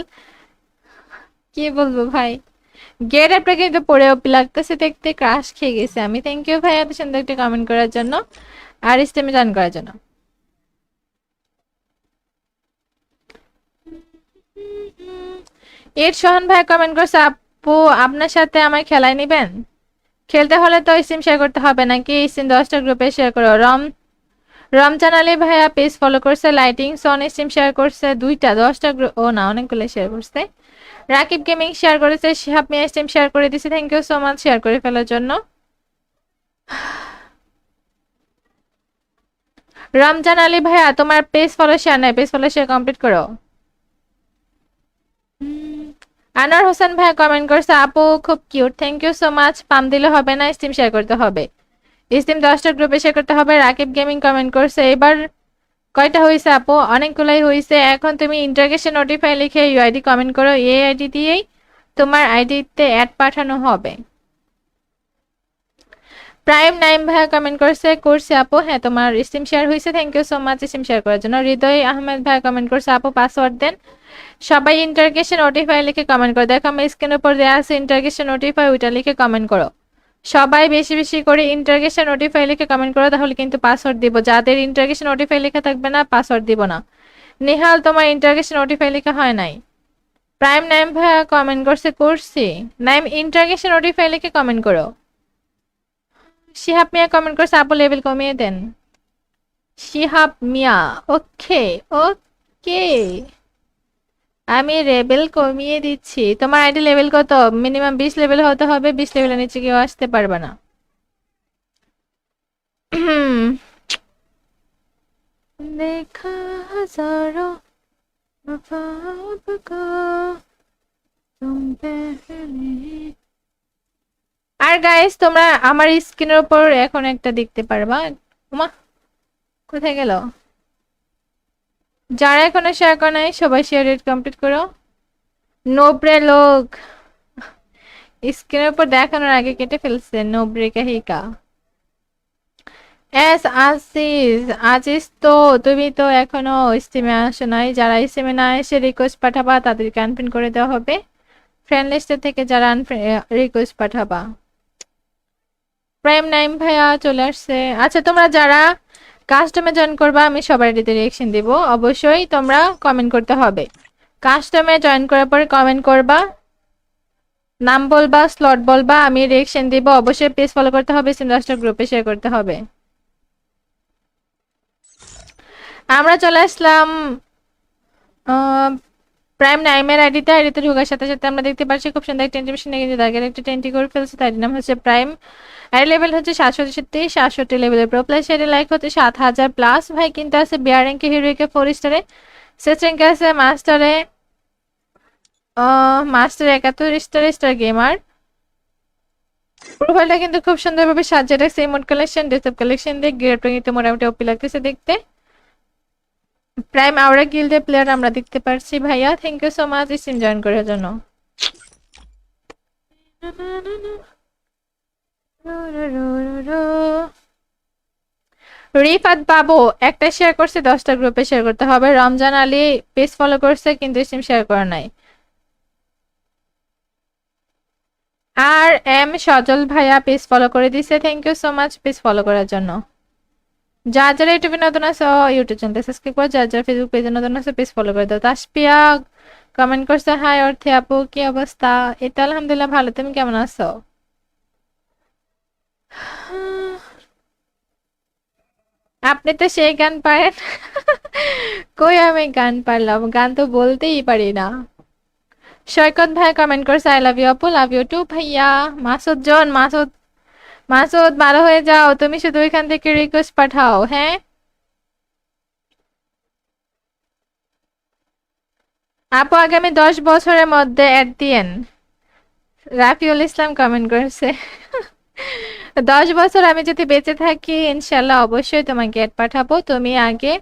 S1: কি বলবো ভাই। গেট আপটা কিন্তু পরেও লাগতেছে দেখতে, ক্রাশ খেয়ে গেছে আমি। থ্যাংক ইউ ভাই এত সুন্দর একটা কমেন্ট করার জন্য আর স্টেমে জয়েন করার জন্য। এর সোহান ভাই কমেন্ট করছে, আপু আপনার সাথে আমায় খেলায় নিবেন? খেলতে হলে তো স্টিম শেয়ার করতে হবে নাকি? স্টিম 10টা গ্রুপে শেয়ার করো। রমজান আলী ভাইয়া পেজ ফলো করছে, লাইটিং সন স্ট্রিম শেয়ার করছে, 2টা 10টা গ্রুপ, ও না অনেকগুলো শেয়ার করছে। রাকিব গেমিং শেয়ার করেছে, শিহাব মিয়া স্ট্রিম শেয়ার করে দিছে। Thank you so much share করে ফেলার জন্য। রমজান আলী ভাইয়া তোমার পেজ ফলো শেয়ার নাই, পেজ ফলো শেয়ার কমপ্লিট করো। আনোয়ার হোসেন ভাইয়া কমেন্ট করছে, আপু খুব cute, thank you so much. Pump দিলে হবে না, স্ট্রিম শেয়ার করতে হবে। স্ট্রিম 10টা গ্রুপে শেয়ার করতে হবে। রাকিব গেমিং কমেন্ট করছে, এবার কয়টা হয়েছে আপু? অনেকগুলাই হয়েছে। এখন তুমি ইন্টারগেশন নোটিফাই লিখে ইউআইডি কমেন্ট করো, এই আইডি দিয়েই তোমার আইডিতে অ্যাড পাঠানো হবে। প্রাইম নাইম ভাইয়া কমেন্ট করছে আপু, হ্যাঁ তোমার স্ট্রিম শেয়ার হয়েছে, thank you so much stream share করার জন্য। হৃদয় আহমেদ ভাইয়া কমেন্ট করছে, আপু পাসওয়ার্ড দেন। সবাই ইন্টারগেশন নোটিফাই লিখে কমেন্ট করো। দেখো আমি স্ক্রিনের উপর দেওয়া আছে ইন্টারগেশন নোটিফাই, ওইটা লিখে কমেন্ট করো। সবাই বেশি বেশি করে ইন্টারগেশন নোটিফাই লিখে কমেন্ট করো, তাহলে কিন্তু পাসওয়ার্ড দিব। যাদের ইন্টারগেশন নোটিফাই লেখা থাকবে না পাসওয়ার্ড দিব না। নেহাল তোমার ইন্টারগেশন নোটিফাই লেখা হয় নাই। প্রাইম নাইম ভাইয়া কমেন্ট করছি। নাইম ইন্টারগেশন নোটিফাই লিখে কমেন্ট করো। শিহাব মিয়া কমেন্ট করছে, আপু লেভেল কমিয়ে দেন। শিহাব মিয়া, ওকে ওকে, আমি লেভেল কমিয়ে দিচ্ছি। তোমার আইডি লেভেল কত? মিনিমাম 20 লেভেল হতে হবে, 20 লেভেলের নিচে কেউ আসতে পারবে না। দেখা হাজারো আর গাইস তোমরা আমার স্ক্রিনের উপর এখন একটা দেখতে পারবা। উমা কোথায় গেল? যারা এখনো শেয়ার করে নাই সবাই শেয়ার রেট কমপ্লিট করো। নোব্রে লোক স্ক্রিনের উপর দেখানোর আগে কেটে ফেলছে। নোব্রে কাহিকা এস আজিজ তো তুমি তো এখনো স্টিমে আসো নাই। যারা স্টিমে না এসে রিকোয়েস্ট পাঠাবা তাদেরকে আনফ্রেন্ড করে দেওয়া হবে। ফ্রেন্ড লিস্টে থেকে যারা রিকোয়েস্ট পাঠাবা। প্রাইম নাইম ভাইয়া চলে আসছে। আচ্ছা তোমরা যারা কাস্টমে জয়েন করবা আমি সবার আইডিতে রিঅ্যাকশন দিব, অবশ্যই তোমরা কমেন্ট করতে হবে। কাস্টমে জয়েন করার পরে কমেন্ট করবা, নাম বলবা, স্লট বলবা, আমি রিঅ্যাকশন দিব। অবশ্যই পেজ ফলো করতে হবে, সিনডাস্টার গ্রুপে শেয়ার করতে হবে। আমরা চলে আসলাম প্রাইম নাইমের আইডিতে ঢোকার সাথে সাথে আমরা দেখতে পাচ্ছি খুব সুন্দর একটা ইন্টিমেশন কিন্তু তাদের একটা টেন্টি করে ফেলছে। তার নাম হচ্ছে প্রাইম। আইডি লেভেল হচ্ছে 67 লেভেলের, প্রো প্লাস আইডি লাইক হচ্ছে 7000 প্লাস। ভাই কিন্তু আছে বিআর র্যাঙ্কে, হিরোইকে 4 স্টারে, সেচ র্যাঙ্কে আছে মাস্টারে 71 স্টারে, স্টার গেমার। প্রোফাইলটা কিন্তু খুব সুন্দরভাবে সাজিয়ে রাখছে ইমোট কালেকশন, ডেসক্রিপশন কালেকশন দিয়ে। গ্রেডটা কিন্তু মোটামুটি ওপি লাগতেছে দেখতে। প্রাইম আওরা গিল্ডের প্লেয়ার আমরা দেখতে পারছি। ভাইয়া thank you so much stream join করার জন্য। রিফাত বাবু একটা শেয়ার করছে, 10টা গ্রুপে শেয়ার করতে হবে। রমজান আলী পেজ ফলো করছে কিন্তু স্ট্রিম শেয়ার করা নাই। আর এম সজল ভাইয়া পেজ ফলো করে দিছে, thank you so much page follow করার জন্য। যার যারা ইউটিউবে নতুন আছে ইউটিউব চ্যানেলটা সাবস্ক্রাইব করে, যার যারা ফেসবুক পেজে নতুন আছে পেজ ফলো করে দাও। তাসপিয়া কমেন্ট করছে, হাই অর্থে আপু কি অবস্থা? এটা আলহামদুলিল্লাহ ভালো, তুমি কেমন আছো? আপনি তো সেই গান পারেন। কই আমি গান পারলাম, গান তো বলতেই পারি না। সৈকত ভাই কমেন্ট করছে, আই লাভ ইউ আপু, লাভ ইউ টু ভাইয়া। মাসুদ জন, মাসুদ মাসুদ ভালো হয়ে যাও, তুমি শুধু ওইখান থেকে রিকোয়েস্ট পাঠাও, হ্যাঁ। আপু আগামী 10 বছরের মধ্যে অ্যাড দিয়েন। রাফিউল ইসলাম কমেন্ট করেছে, 10 বছর আমি যদি বেঁচে থাকি ইনশাল্লাহ অবশ্যই তোমাকে অ্যাড পাঠাবো। তুমি আগে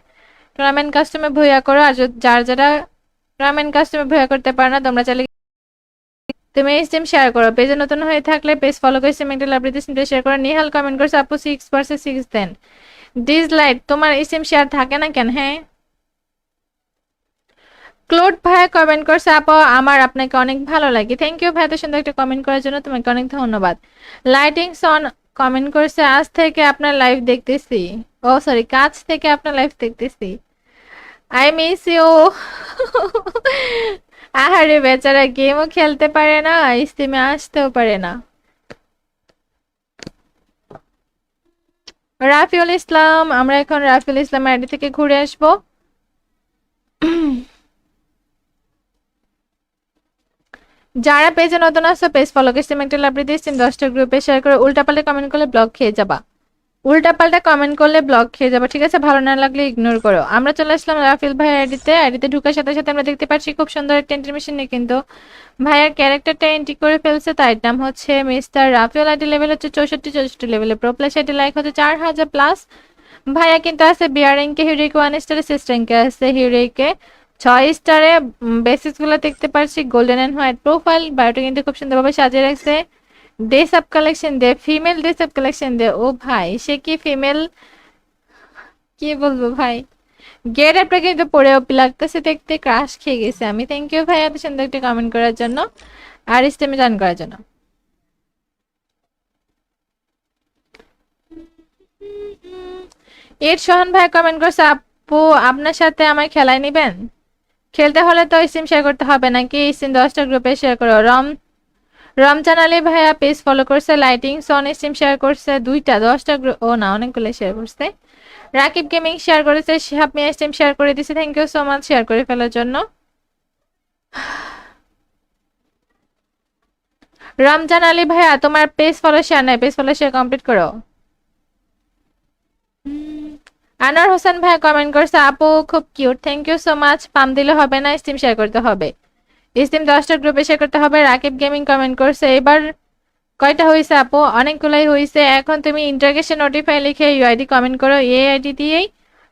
S1: টুর্নামেন্ট কাস্টমে ভুয়া করো, আর যার যারা টুর্নামেন্ট কাস্টমে ভুয়া করতে পারো না তোমরা চাইলে তুমি স্টিম শেয়ার করো। পেজে নতুন হয়ে থাকলে পেজ ফলো করে স্টিম একটা লাইব্রেরি স্টিমটা শেয়ার করো। নিহাল কমেন্ট করছে, আপু 6/6 দেন। ডিসলাইক, তোমার স্টিম শেয়ার থাকে না কেন? হ্যাঁ। ক্লোড ভাই কমেন্ট করছে, আপু আমার আপনাকে অনেক ভালো লাগে, থ্যাংক ইউ ভাই এত সুন্দর একটা কমেন্ট করার জন্য, তোমাকে অনেক ধন্যবাদ। লাইটিং সন কমেন্ট করছে, আজ থেকে আপনার লাইভ দেখতেছি, ও সরি কাজ থেকে আপনার লাইভ দেখতেছি, আই মিস ইউ। আহারে বেচারা গেমও খেলতে পারে না, স্টিমে আসতেও পারে না। রাফিউল ইসলাম, আমরা এখন রাফিউল ইসলাম আইডি থেকে ঘুরে আসবো। যারা পেজে নতুন আসছো পেজ ফলো করে স্টিম একটা লাইব্রেরি দিয়ে স্টিম 10টা গ্রুপে শেয়ার করে, উল্টাপাল্টা কমেন্ট করলে ব্লক খেয়ে যাবা, উল্টাপাল্টা কমেন্ট করলে ব্লক খেয়ে যাবা, ঠিক আছে? ভালো না লাগলে ইগনোর করো। আমরা চলে আসলাম রাফিল ভাই আইডিতে ঢুকার সাথে সাথে আমরা দেখতে পাচ্ছি খুব সুন্দর একটা এন্ট্রি মেশিনে কিন্তু ভাইয়ার ক্যারেক্টারটা এন্ট্রি করে ফেলছে। তার নাম হচ্ছে মিস্টার রাফিউল, আইডি লেভেল হচ্ছে 64 লেভেলে, প্রো প্লাস আইডি লাইক হচ্ছে 4000 প্লাস। ভাইয়া কিন্তু আছে বিয়ারিংকে, হিউরিকে 1 স্টারে, সিস্টেমকে আছে হিউরিকে 6 স্টারে। বেসিস গুলো দেখতে পাচ্ছি গোল্ডেন এন্ড হোয়াইট প্রোফাইল, বায়োটা কিন্তু খুব সুন্দরভাবে সাজিয়ে রাখছে। ডে সাব কালেকশন দে, ফিমেল ডে সাব কালেকশন দে। ও ভাই সে কি ফিমেল, কি বলবো ভাই, গেট আপটা কিন্তু পরে ওপি লাগতেছে, দেখতে ক্রাশ খেয়ে গেছে আমি। থ্যাংক ইউ ভাই এত সুন্দর একটা কমেন্ট করার জন্য আর স্টেমে জান করার জন্য। এর সোহান ভাই কমেন্ট করছে, আপু আপনার সাথে আমায় খেলায় নিবেন? খেলতে হলে তো স্টিম শেয়ার করতে হবে নাকি? স্টিম 10টা গ্রুপে শেয়ার করো। রমজান আলী ভাইয়া পেজ ফলো করছে, লাইটিং সন স্টিম শেয়ার করছে, 2টা 10টা গ্রুপ, ও না অনেকগুলো শেয়ার করছে। রাকিব গেমিং শেয়ার করেছে, শিহাব মিয়া স্টিম শেয়ার করে দিছে, thank you so much share করে ফেলার জন্য। রমজান আলী ভাইয়া তোমার পেজ ফলো শেয়ার নাই, পেজ ফলো শেয়ার কমপ্লিট করো। আনোয়ার হোসেন ভাইয়া কমেন্ট করছে, আপু খুব cute, thank you so much. Pump দিলে হবে না, স্টিম শেয়ার করতে হবে, স্টিম 10টা গ্রুপে শেয়ার করতে হবে। রাকিব গেমিং কমেন্ট করছে, এবার কয়টা হয়েছে আপু? অনেকগুলাই হয়েছে। এখন তুমি ইন্টারগেশন নোটিফাই লিখে ইউআইডি কমেন্ট করো, এই আইডি দিয়েই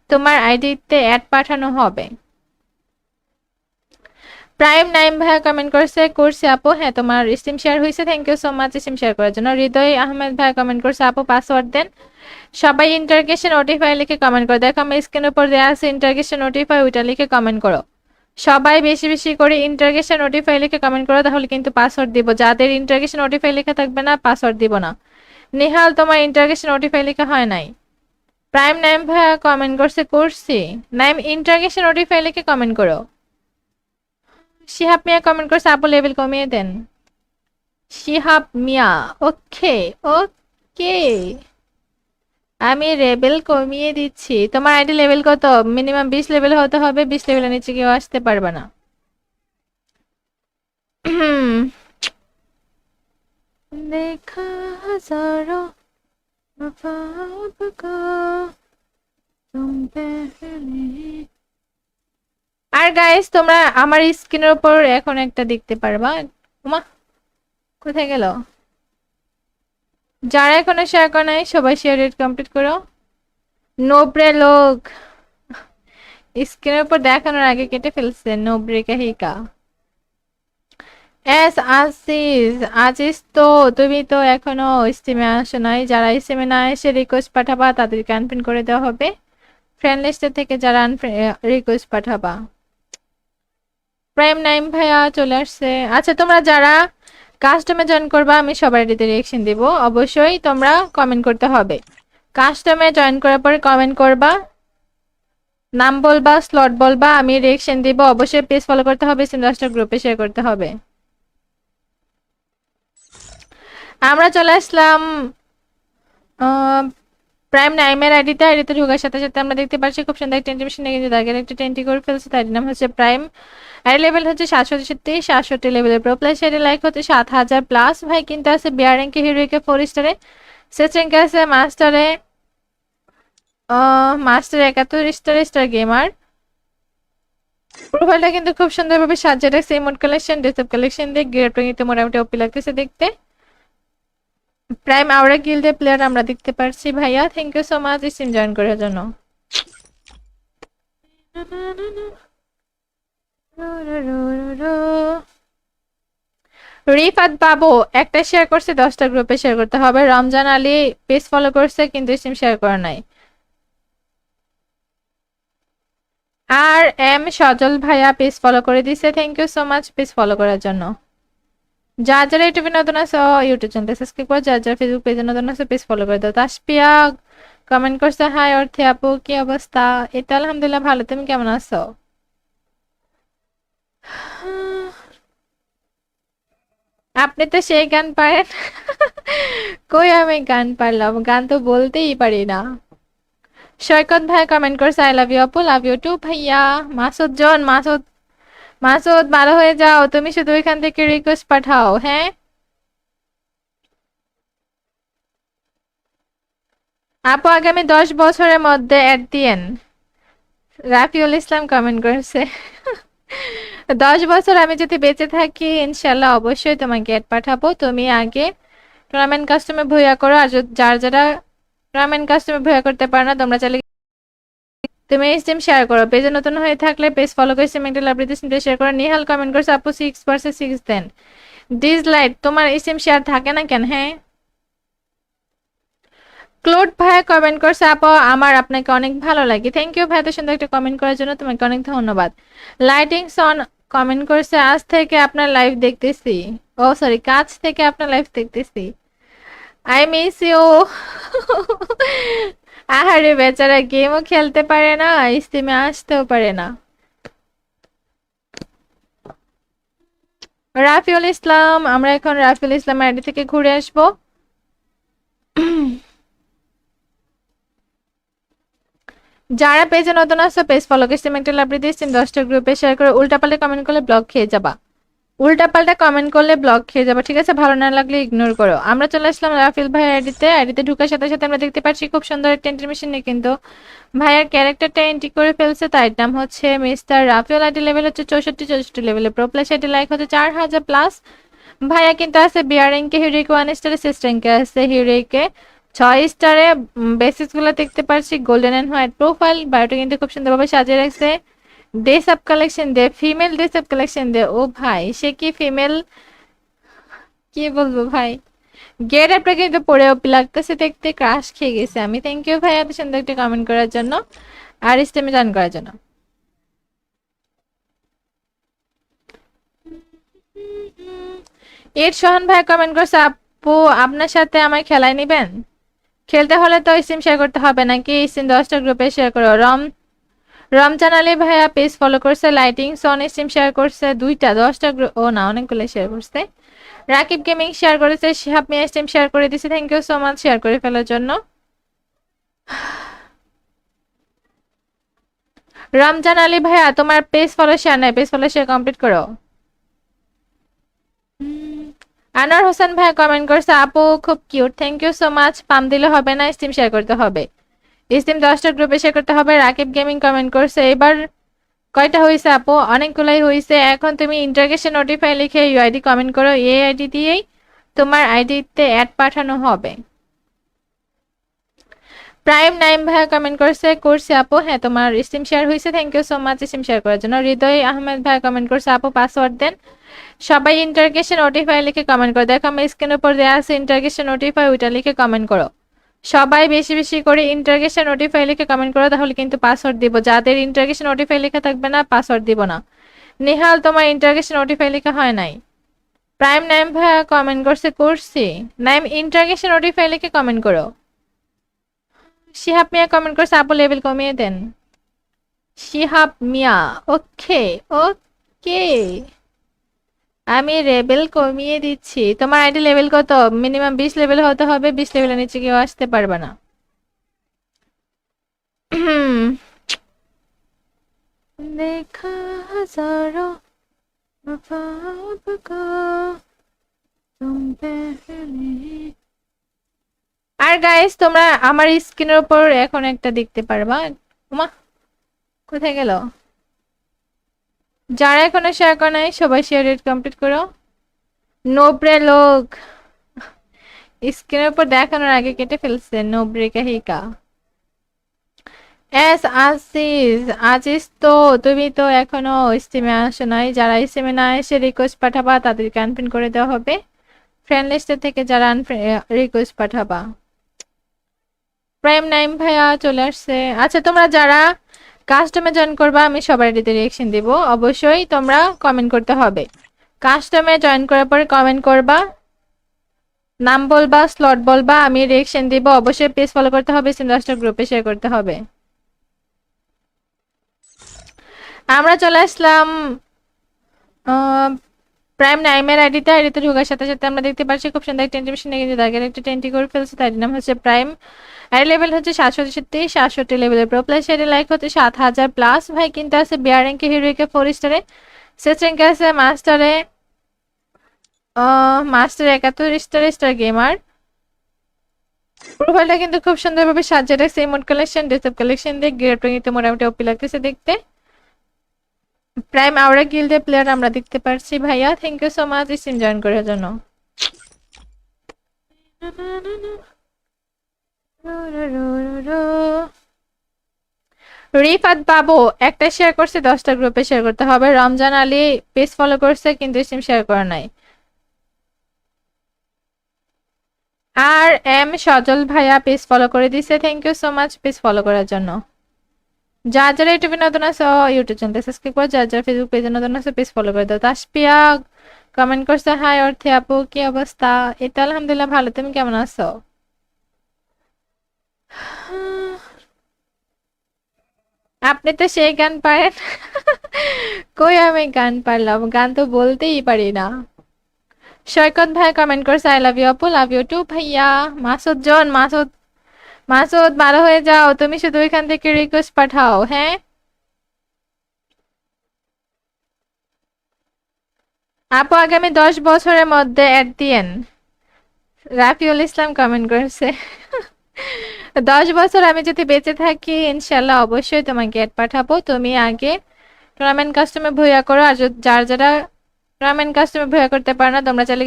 S1: তোমার আইডিতে অ্যাড পাঠানো হবে। প্রাইম নাইম ভাইয়া কমেন্ট করছে আপু, হ্যাঁ তোমার স্টিম শেয়ার হয়েছে, thank you so much stream share করার জন্য। হৃদয় আহমেদ ভাইয়া কমেন্ট করছে, আপু পাসওয়ার্ড দেন। সবাই ইন্টারগেশন নোটিফাই লিখে কমেন্ট করো, দেখো আমি স্ক্রিনের উপর দেওয়া আছে ইন্টারগেশন নোটিফাই, ওইটা লিখে কমেন্ট করো। সবাই বেশি বেশি করে ইন্টারগেশন নোটিফাই লিখে কমেন্ট করো, তাহলে কিন্তু পাসওয়ার্ড দিব। যাদের ইন্টারগেশন নোটিফাই লেখা থাকবে না পাসওয়ার্ড দিব না। নিহাল তোমার ইন্টারগেশন নোটিফাই লেখা হয় নাই। প্রাইম নাইম ভাইয়া কমেন্ট করছি, নাইম ইন্টারগেশন নোটিফাই লিখে কমেন্ট করো। শিহাব মিয়া কমেন্ট করছে, আপু লেভেল কমিয়ে দেন। শিহাব মিয়া, ওকে ওকে, আমি লেভেল কমিয়ে দিচ্ছি। তোমার আইডি লেভেল কত? মিনিমাম 20 লেভেল হতে হবে, 20 লেভেলের নিচে কেউ আসতে পারবে না। দেখা হাজারো আর গাইস তোমরা আমার স্ক্রিনের উপর এখন একটা দেখতে পারবা, ওমা কোথায় গেল? যারা এখনো শেয়ার করে নাই সবাই শেয়ার রেট কমপ্লিট করো। নোব্রে লোক স্ক্রিনের উপর দেখানোর আগে কেটে ফেলছে, নোব্রে কাহিকা। এস আজিজ তো তুমি তো এখনো স্টিমে আসো নাই, যারা স্টিমে না এসে রিকোয়েস্ট পাঠাবা তাদেরকে আনফ্রেন্ড করে দেওয়া হবে। ফ্রেন্ড লিস্টে থেকে যারা রিকোয়েস্ট পাঠাবা। প্রাইম নাইম ভাইয়া চলে আসছে। আচ্ছা তোমরা যারা কাস্টমে জয়েন করবা, আমি সবার আইডিতে রিঅ্যাকশন দিব। অবশ্যই তোমরা কমেন্ট করতে হবে। কাস্টমে জয়েন করার পরে কমেন্ট করবা, নাম বলবা, স্লট বলবা, আমি রিঅ্যাকশন দিব। অবশ্যই পেজ ফলো করতে হবে, সিনডাস্টার গ্রুপে শেয়ার করতে হবে। আমরা চলে আসলাম প্রাইম নাইমের আইডিতে ঢোকার সাথে সাথে আমরা দেখতে পাচ্ছি খুব সুন্দর একটা টেন্টি মেশিন কিন্তু তাদের একটা টেন্টি করে ফেলছে। তার নাম হচ্ছে প্রাইম। আইডি লেভেল হচ্ছে 763 লেভেলের প্রো প্লাস। আইডি লাইক হচ্ছে 7000 প্লাস। ভাই কিন্তু আছে বিয়ার র্যাঙ্কে, হিরোইকে 4 স্টারে, সেচ র্যাঙ্কে আছে মাস্টারে 71 স্টারে, স্টার গেমার। প্রোফাইলটা কিন্তু খুব সুন্দরভাবে সাজিয়ে রাখছে ইমোট কালেকশন, ডেসঅ্যাপ কালেকশন দিয়ে। গ্রেডটা কিন্তু মোটামুটি ওপি লাগতেছে দেখতে। প্রাইম আওরা গিল্ডের প্লেয়ার আমরা দেখতে পারছি। ভাইয়া thank you so much stream join করার জন্য। রিফাত বাবু একটা শেয়ার করছে, 10টা গ্রুপে শেয়ার করতে হবে। রমজান আলী পেজ ফলো করছে কিন্তু স্ট্রিম শেয়ার করা নাই। আর এম সজল ভাইয়া পেজ ফলো করে দিছে, thank you so much page follow করার জন্য। যারা যারা ইউটিউবে নতুন আছে ইউটিউব চ্যানেলটা সাবস্ক্রাইব করো, যারা যারা ফেসবুক পেজে নতুন আছে পেজ ফলো করে দাও। তাসপিয়া কমেন্ট করছে, হাই অর্থে আপু কি অবস্থা? এটা আলহামদুলিল্লাহ ভালো, তুমি কেমন আছো? আপনি তো সেই গান পারেন। কই আমি গান পারলাম, গান তো বলতেই পারি না। সৈকত ভাই কমেন্ট করছে, আই লাভ ইউ আপু, লাভ ইউ টু ভাইয়া। মাসুদ জন, মাসুদ মাসুদ ভালো হয়ে যাও, তুমি শুধু এখান থেকে রিকোয়েস্ট পাঠাও। হ্যাঁ আপু আগামী 10 বছরের মধ্যে অ্যাড দিয়েন। রাফিউল ইসলাম কমেন্ট করেছে। 10 বছর আমি যদি বেঁচে থাকি ইনশাল্লাহ অবশ্যই তোমাকে অ্যাড পাঠাবো। তুমি আগে টুর্নামেন্ট কাস্টমে ভুয়া করো, আর যারা যারা টুর্নামেন্ট কাস্টমে ভুয়া করতে পারো না তোমরা চাইলে তুমি স্ট্রিম শেয়ার করো। পেজে নতুন হয়ে থাকলে পেজ ফলো করে স্ট্রিম একটা লাভ দিতে শেয়ার করো। নিহাল কমেন্ট করছে, আপু 6/6 দেন। ডিসলাইক তোমার স্ট্রিম শেয়ার থাকে না কেন? হ্যাঁ ক্লোড ভাই কমেন্ট করছে, আপু আমার আপনাকে অনেক ভালো লাগে। থ্যাংক ইউ ভাই এত সুন্দর একটা কমেন্ট করার জন্য, তোমাকে অনেক ধন্যবাদ। লাইটিং সন কমেন্ট করছে, আজ থেকে আপনার লাইভ দেখতেছি। ও সরি, কাজ থেকে আপনার লাইভ দেখতেছি। I miss you. আহারে বেচারা গেমও খেলতে পারে না, স্ট্রিমে আসতেও পারে না। রাফিউল ইসলাম, আমরা এখন রাফিউল ইসলাম আইডি থেকে ঘুরে আসবো। যারা পেজে নতুন আসছো পেজ ফলো করে স্ট্রিম একটা লাভ দিয়েছি, 10টা গ্রুপে শেয়ার করে। উল্টাপাল্টা কমেন্ট করলে ব্লক খেয়ে যাবা, উল্টাপাল্টা কমেন্ট করলে ব্লক খেয়ে যাবা, ঠিক আছে? ভালো না লাগলে ইগনোর করো। আমরা চলে আসলাম রাফিল ভাই আইডিতে ঢুকার সাথে সাথে আমরা দেখতে পাচ্ছি খুব সুন্দর একটা এন্ট্রি মেশিনে কিন্তু ভাইয়ার ক্যারেক্টারটা এন্ট্রি করে ফেলছে। তার নাম হচ্ছে মিস্টার রাফিল। আইডি লেভেল হচ্ছে 64 লেভেলে প্রো প্লাস। আইডি লাইক হচ্ছে 4000 প্লাস। ভাইয়া কিন্তু আছে বিয়ার র্যাঙ্কে, হিরোইকে 1 স্টারে, সিক্স র্যাঙ্কে আছে হিরোইকে 6 স্টারে। বেসিস গুলো দেখতে পাচ্ছি গোল্ডেন এন্ড হোয়াইট প্রোফাইল। বায়োটা কিন্তু খুব সুন্দরভাবে সাজিয়ে রাখছে। ড্রেস আপ কালেকশন দে, ফিমেল ড্রেস আপ কালেকশন দে। ও ভাই সে কি ফিমেল, কি বলবো ভাই, গেট আপটা কিন্তু পরে ওপি লাগতেছে দেখতে, ক্রাশ খেয়ে গেছে আমি। থ্যাংক ইউ ভাই এত সুন্দর একটা কমেন্ট করার জন্য আর স্টেমে জয়েন করার জন্য। এর সোহান ভাই কমেন্ট করছে, আপু আপনার সাথে আমায় খেলায় নিবেন? খেলতে হলে তো স্ট্রিম শেয়ার করতে হবে নাকি? স্ট্রিম 10টা গ্রুপে শেয়ার করো। রমজান আলী ভাইয়া পেজ ফলো করছে। লাইটিং সন স্ট্রিম শেয়ার করছে 2টা, 10টা গ্রুপ, ও না অনেকগুলো শেয়ার করছে। রাকিব গেমিং শেয়ার করেছে। শিহাব মিয়া স্ট্রিম শেয়ার করে দিছে, thank you so much share করে ফেলার জন্য। রমজান আলী ভাইয়া তোমার পেজ ফলো শেয়ার নাই, পেজ ফলো শেয়ার কমপ্লিট করো। আনোয়ার হোসেন ভাইয়া কমেন্ট করছে, আপু খুব cute, thank you so much. Pump দিলে হবে না, স্ট্রিম শেয়ার করতে হবে। স্ট্রিম 10টা গ্রুপে শেয়ার করতে হবে। রাকিব গেমিং কমেন্ট করছে, এবার কয়টা হয়েছে আপু? অনেকগুলাই হয়েছে। এখন তুমি ইন্টারগেশন নোটিফাই লিখে ইউআইডি কমেন্ট করো, এই আইডি দিয়েই তোমার আইডিতে অ্যাড পাঠানো হবে। প্রাইম নাইম ভাইয়া কমেন্ট করছে আপু হ্যাঁ তোমার স্ট্রিম শেয়ার হয়েছে, thank you so much stream share করার জন্য। হৃদয় আহমেদ ভাইয়া কমেন্ট করছে, আপু পাসওয়ার্ড দেন। সবাই ইন্টারগেশন নোটিফাই লিখে কমেন্ট করো। দেখো আমি স্ক্রিনের উপর দেওয়া আছে ইন্টারগেশন নোটিফাই, ওইটা লিখে কমেন্ট করো। সবাই বেশি বেশি করে ইন্টারগেশন নোটিফাই লিখে কমেন্ট করো, তাহলে কিন্তু পাসওয়ার্ড দিব। যাদের ইন্টারগেশন নোটিফাই লেখা থাকবে না পাসওয়ার্ড দিব না। নেহাল তোমার ইন্টারগেশন নোটিফাই লেখা হয় নাই। প্রাইম নাইম ভাইয়া কমেন্ট করছি। নাইম ইন্টারগেশন নোটিফাই লিখে কমেন্ট করো। শিহাব মিয়া কমেন্ট করছে আপু লেভেল কমিয়ে দেন। শিহাব মিয়া, ওকে ওকে, আমি লেভেল কমিয়ে দিচ্ছি। তোমার আইডি লেভেল কত? মিনিমাম 20 লেভেল হতে হবে, 20 লেভেলের নিচে কেউ আসতে পারবে না। দেখা হাজারো वफा का तुम पहले। আর গাইস তোমরা আমার স্ক্রিনের উপর এখন একটা দেখতে পারবা। ওমা, কোথায় গেল? যারা এখনো শেয়ার করে নাই সবাই শেয়ার রেট কমপ্লিট করো। নোব্রে লোক স্ক্রিনের উপর দেখানোর আগে কেটে ফেলছে। নোব্রে কাহিকা। এস আজিজ, আজিজ তো তুমি তো এখনো স্টিমে আসো নাই। যারা স্টিমে না এসে রিকোয়েস্ট পাঠাবা তাদেরকে আনফ্রেন্ড করে দেওয়া হবে। ফ্রেন্ড লিস্টের থেকে যারা রিকোয়েস্ট পাঠাবা। প্রাইম নাইম ভাইয়া চলে আসছে। আচ্ছা তোমরা যারা কাস্টমে জয়েন করবা আমি সবার আইডিতে রিঅ্যাকশন দিব। অবশ্যই তোমরা কমেন্ট করতে হবে। কাস্টমে জয়েন করার পরে কমেন্ট করবা, নাম বলবা, স্লট বলবা, আমি রিঅ্যাকশন দিব। অবশ্যই পেজ ফলো করতে হবে, সিনডাস্টার গ্রুপে শেয়ার করতে হবে। আমরা চলে আসলাম প্রাইম নাইমের আইডিতে ঢোকার সাথে সাথে আমরা দেখতে পাচ্ছি খুব সুন্দর একটা এনিমেশন কিন্তু দাগের একটা টেন্টি করে ফেলছে। তার নাম হচ্ছে প্রাইম। আইডি লেভেল হচ্ছে 67 লেভেলের প্রো প্লাস। আইডি লাইক হচ্ছে 7000 প্লাস। ভাই কিন্তু আছে বিয়ার র্যাঙ্কে, হিরোইকে 4 স্টারে, সেস র্যাঙ্কে আছে মাস্টারে 71 স্টারে, স্টার গেমার। প্রোফাইলটা কিন্তু খুব সুন্দরভাবে সাজিয়ে রাখছে ইমোট কালেকশন, ড্রেসআপ কালেকশন দিয়ে। গ্রেডটা কিন্তু মোটামুটি ওপি লাগতেছে দেখতে। প্রাইম আওরা গিল্ডের প্লেয়ার আমরা দেখতে পারছি। ভাইয়া thank you so much stream join করার জন্য। রিফাত বাবু একটা শেয়ার করছে, 10টা গ্রুপে শেয়ার করতে হবে। রমজান আলী পেজ ফলো করছে কিন্তু স্ট্রিম শেয়ার করা নাই। আর এম সজল ভাইয়া পেজ ফলো করে দিছে, thank you so much page follow করার জন্য। যার যারা ইউটিউবে নতুন আছে ইউটিউব চ্যানেল সাবস্ক্রাইব করে, যার যারা ফেসবুক পেজে নতুন আছে পেজ ফলো করে দাও। তাসপিয়া কমেন্ট করছে হাই অর্থে আপু কি অবস্থা? এটা আলহামদুলিল্লাহ ভালো, তুমি কেমন আছো? আপনি তো সেই গান পারেন। কই আমি গান পারলাম, গান তো বলতেই পারি না। সৈকত ভাই কমেন্ট করছে আই লাভ ইউ আপু, লাভ ইউ টু ভাইয়া। মাসুদ জন, মাসুদ মাসুদ ভালো হয়ে যাও, তুমি শুধু এখান থেকে রিকোয়েস্ট পাঠাও। হ্যাঁ আপু আগামী 10 বছরের মধ্যে অ্যাড দিয়েন। রাফিউল ইসলাম কমেন্ট করেছে 10 বছর আমি যদি বেঁচে থাকি ইনশাল্লাহ অবশ্যই তোমাকে অ্যাড পাঠাবো। তুমি আগে টুর্নামেন্ট কাস্টমে ভুয়া করো, আর যার যারা টুর্নামেন্ট কাস্টমে ভুয়া করতে পারো না তোমরা চাইলে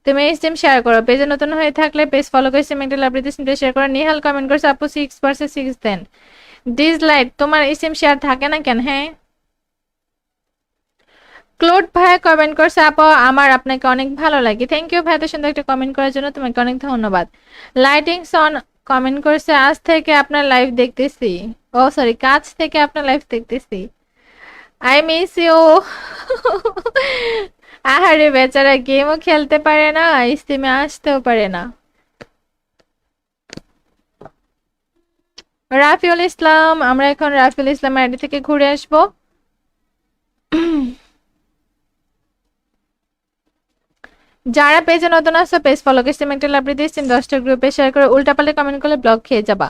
S1: তুমি স্ট্রিম শেয়ার করো। পেজে নতুন হয়ে থাকলে পেজ ফলো করে স্ট্রিম একটা লাইব্রেরিতে স্ট্রিমটা শেয়ার করো। নিহাল কমেন্ট করছে আপু 6 দেন। ডিসলাইক, তোমার স্ট্রিম শেয়ার থাকে না কেন? হ্যাঁ ক্লোড ভাইয়া কমেন্ট করছে আপু আমার আপনাকে অনেক ভালো লাগে। থ্যাংক ইউ ভাই এত সুন্দর একটা কমেন্ট করার জন্য, তোমাকে অনেক ধন্যবাদ। লাইটিং সন কমেন্ট করছে আজ থেকে আপনার লাইভ দেখতেছি। ও সরি, কাজ থেকে আপনার লাইভ দেখতেছি। I miss you. আহারে বেচারা গেমও খেলতে পারে না, স্ট্রিমে আসতেও পারে না। রাফিউল ইসলাম, আমরা এখন রাফিউল ইসলাম আইডি থেকে ঘুরে আসবো। যারা পেজে নতুন আসছো পেজ ফলো করে স্ট্রিম একটা লাইব্রেরি দিয়ে স্ট্রিম 10টা গ্রুপে শেয়ার করে। উল্টাপাল্টা কমেন্ট করলে ব্লক খেয়ে যাবা,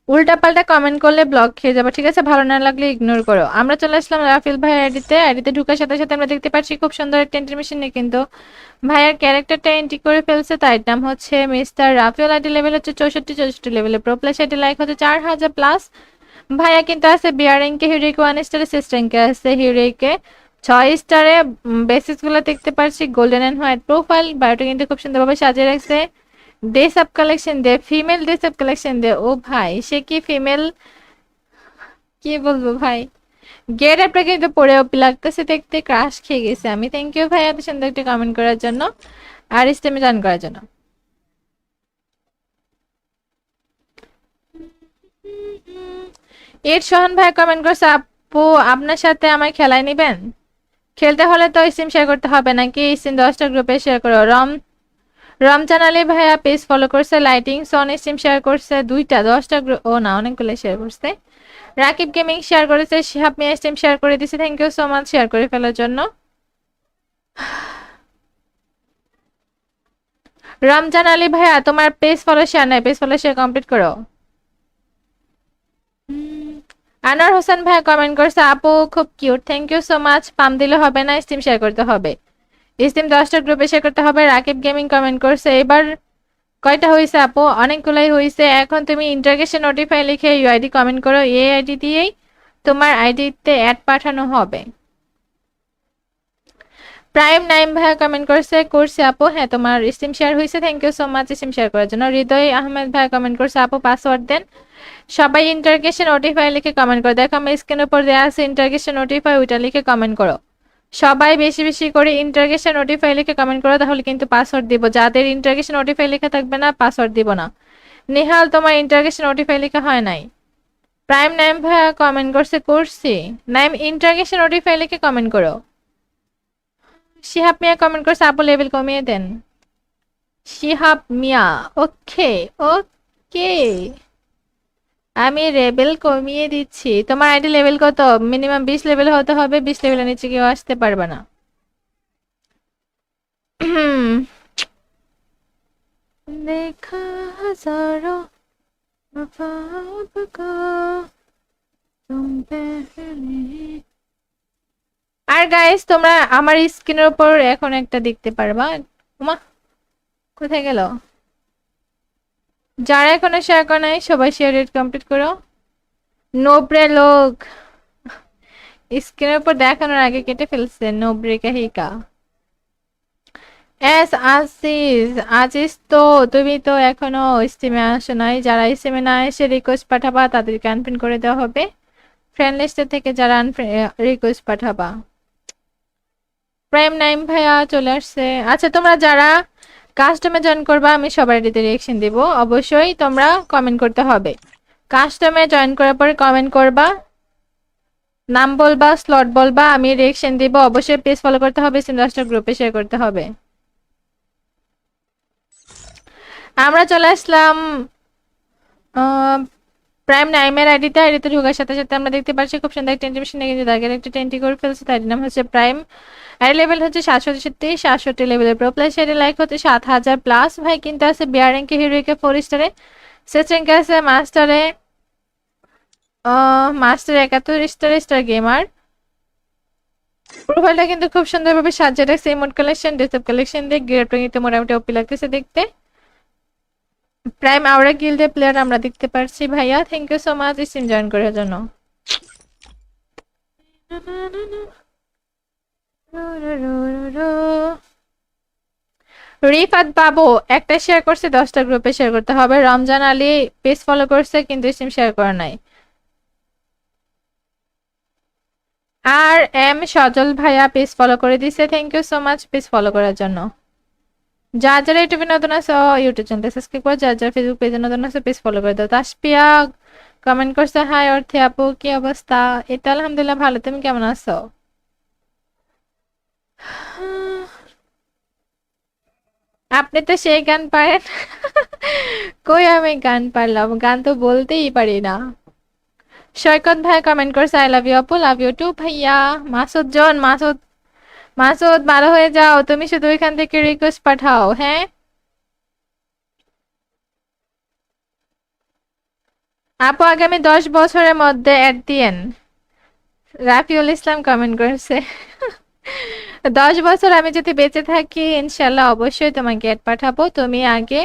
S1: উল্টাপাল্টা কমেন্ট করলে ব্লক খেয়ে যাবা, ঠিক আছে? ভালো না লাগলে ইগনোর করো। আমরা চলে আসলাম রাফিল ভাই আইডিতে ঢুকার সাথে সাথে আমরা দেখতে পাচ্ছি খুব সুন্দর একটা ইন্টারমিশন নিয়ে কিন্তু ভাইয়ের ক্যারেক্টারটা এন্ট্রি করে ফেলছে। তার নাম হচ্ছে মিস্টার রাফিল। আইডি লেভেল হচ্ছে 64 লেভেলে প্রো প্লাস। আইডি লাইক হচ্ছে 4000 প্লাস। ভাইয়া কিন্তু আছে বিয়ার র্যাঙ্কে, হিউরিক 1 স্টারে, সিস র্যাঙ্কে আছে হিউরিকে 6 স্টারে। বেসিস গুলো দেখতে পাচ্ছি গোল্ডেন এন্ড হোয়াইট প্রোফাইল। বায়োটা কিন্তু খুব সুন্দরভাবে সাজিয়ে রাখছে। ড্রেস আপ কালেকশন দে, ফিমেল ড্রেস আপ কালেকশন দে। ও ভাই সে কি ফিমেল, কি বলবো ভাই, গেট আপটা কিন্তু পরে ওপি লাগতেছে দেখতে, ক্রাশ খেয়ে গেছে আমি। থ্যাংক ইউ ভাই এত সুন্দর একটা কমেন্ট করার জন্য আর স্টেমে জয়েন করার জন্য। এর সোহান ভাই কমেন্ট করছে আপু আপনার সাথে আমায় খেলায় নিবেন। খেলতে হলে তো স্ট্রিম শেয়ার করতে হবে নাকি? স্ট্রিম 10টা গ্রুপে শেয়ার করো। রমজান আলী ভাইয়া পেজ ফলো করছে, লাইটিং সন স্ট্রিম শেয়ার করছে, 10টা গ্রুপ, ও না অনেকগুলো শেয়ার করছে। রাকিব গেমিং শেয়ার করেছে, শিহাব মিয়া স্ট্রিম শেয়ার করে দিছে, thank you so much share করে ফেলার জন্য। রমজান আলী ভাইয়া তোমার পেজ ফলো শেয়ার নাই, পেজ ফলো শেয়ার কমপ্লিট করো। আনোয়ার হোসেন ভাইয়া কমেন্ট করছে, আপু খুব cute, thank you so much. Pump দিলে হবে না, স্ট্রিম শেয়ার করতে হবে, স্ট্রিম 10টা গ্রুপে শেয়ার করতে হবে। রাকিব গেমিং কমেন্ট করছে, এবার কয়টা হয়েছে আপু? অনেকগুলাই হয়েছে। এখন তুমি ইন্টারগেশন নোটিফাই লিখে ইউআইডি কমেন্ট করো, এই আইডি দিয়েই তোমার আইডিতে অ্যাড পাঠানো হবে। প্রাইম নাইম ভাইয়া কমেন্ট করছে আপু, হ্যাঁ তোমার স্ট্রিম শেয়ার হয়েছে, thank you so much stream share করার জন্য। হৃদয় আহমেদ ভাইয়া কমেন্ট করছে, আপু পাসওয়ার্ড দেন। সবাই ইন্টারগেশন নোটিফাই লিখে কমেন্ট করো, দেখো আমি স্ক্রিনের উপর দেওয়া আছে ইন্টারগেশন নোটিফাই, ওইটা লিখে কমেন্ট করো। সবাই বেশি বেশি করে ইন্টারগেশন নোটিফাই লিখে কমেন্ট করো, তাহলে কিন্তু পাসওয়ার্ড দিব। যাদের ইন্টারগেশন নোটিফাই লেখা থাকবে না পাসওয়ার্ড দিব না। নেহাল তোমার ইন্টারগেশন নোটিফাই লেখা হয় নাই। প্রাইম নাইম ভাইয়া কমেন্ট করছি, নাইম ইন্টারগেশন নোটিফাই লিখে কমেন্ট করো। শিহাব মিয়া কমেন্ট করছে, আপু লেভেল কমিয়ে দেন। শিহাব মিয়া, ওকে ওকে, আমি লেভেল কমিয়ে দিচ্ছি। তোমার আইডি লেভেল কত? মিনিমাম 20 লেভেল হতে হবে, 20 লেভেলের নিচে কেউ আসতে পারবে না। দেখা হাজারো আর গাইস তোমরা আমার স্ক্রিনের উপর এখন একটা দেখতে পারবা, উমা কোথায় গেল? যারা এখনো শেয়ার করে নাই সবাই শেয়ার রেট কমপ্লিট করো। নোবরে লোক স্ক্রিনের উপর দেখানোর আগে কেটে ফেলছে, নোবরে কাহিকা। এস আজিজ তো তুমি তো এখনো স্টিমে আসো নাই। যারা স্টিমে না এসে রিকোয়েস্ট পাঠাবা তাদেরকে আনফ্রেন্ড করে দেওয়া হবে, ফ্রেন্ড লিস্টে থেকে যারা রিকোয়েস্ট পাঠাবা। প্রাইম নাইম ভাইয়া চলে আসছে। আচ্ছা তোমরা যারা কাস্টমে জয়েন করবা আমি সবার আইডিতে রিঅ্যাকশন দিব, অবশ্যই তোমরা কমেন্ট করতে হবে। কাস্টমে জয়েন করার পরে কমেন্ট করবা, নাম বলবা, স্লট বলবা, আমি রিঅ্যাকশন দিব। অবশ্যই পেজ ফলো করতে হবে, সিনডাস্টার গ্রুপে শেয়ার করতে হবে। আমরা চলে আসলাম প্রাইম নাইমের আইডিতে ঢোকার সাথে সাথে আমরা দেখতে পাচ্ছি খুব সুন্দর একটা টেন্টি কিন্তু দাগের একটা টেন্টি করে ফেলছে, তার নাম হচ্ছে প্রাইম। আইডি লেভেল হচ্ছে 767 লেভেলের প্রো প্লাস, আইডি লাইক হচ্ছে 7000 প্লাস। ভাই কিন্তু আছে বিয়ার র্যাঙ্কে, হিরোইকে 4 স্টারে, সেচ র্যাঙ্কে আছে মাস্টারে 71 স্টারে, স্টার গেমার। প্রোফাইলটা কিন্তু খুব সুন্দরভাবে সাজিয়ে রাখছে, ইমোট কালেকশন, ডেসক্টপ কালেকশন দিয়ে গ্রেড কিন্তু মোটামুটি ওপি লাগতেছে দেখতে। প্রাইম আওরা গিল্ডের প্লেয়ার আমরা দেখতে পাচ্ছি। ভাইয়া thank you so much stream join করার জন্য। রিফাত বাবু একটা শেয়ার করছে, 10টা গ্রুপে শেয়ার করতে হবে। রমজান আলী পেজ ফলো করছে কিন্তু স্ট্রিম শেয়ার করে নাই। আর এম সজল ভাইয়া পেজ ফলো করে দিছে, thank you so much page follow করার জন্য। যার যারা ইউটিউবে নতুন আছে ইউটিউব চ্যানেলটা সাবস্ক্রাইব করো, যার যারা ফেসবুক পেজে নতুন আছে পেজ ফলো করে দাও। তাসপিয়া কমেন্ট করছে, হাই অর্থে আপু কি অবস্থা? এটা আলহামদুলিল্লাহ ভালো, তুমি কেমন আছো? আপনি তো সেই গান পারেন। কই আমি গান পারলাম, গান তো বলতেই পারি না। সৈকত ভাই কমেন্ট করছে, আই লাভ ইউ আপু, লাভ ইউ টু ভাইয়া। মাসুদ ভালো হয়ে যাও, তুমি শুধু ওইখান থেকে রিকোয়েস্ট পাঠাও। হ্যাঁ আপু আগামী 10 বছরের মধ্যে অ্যাড দিয়েন। রাফিউল ইসলাম কমেন্ট করেছে, 10 বছর আমি যদি বেঁচে থাকি ইনশাল্লাহ অবশ্যই তোমাকে অ্যাড পাঠাবো। তুমি আগে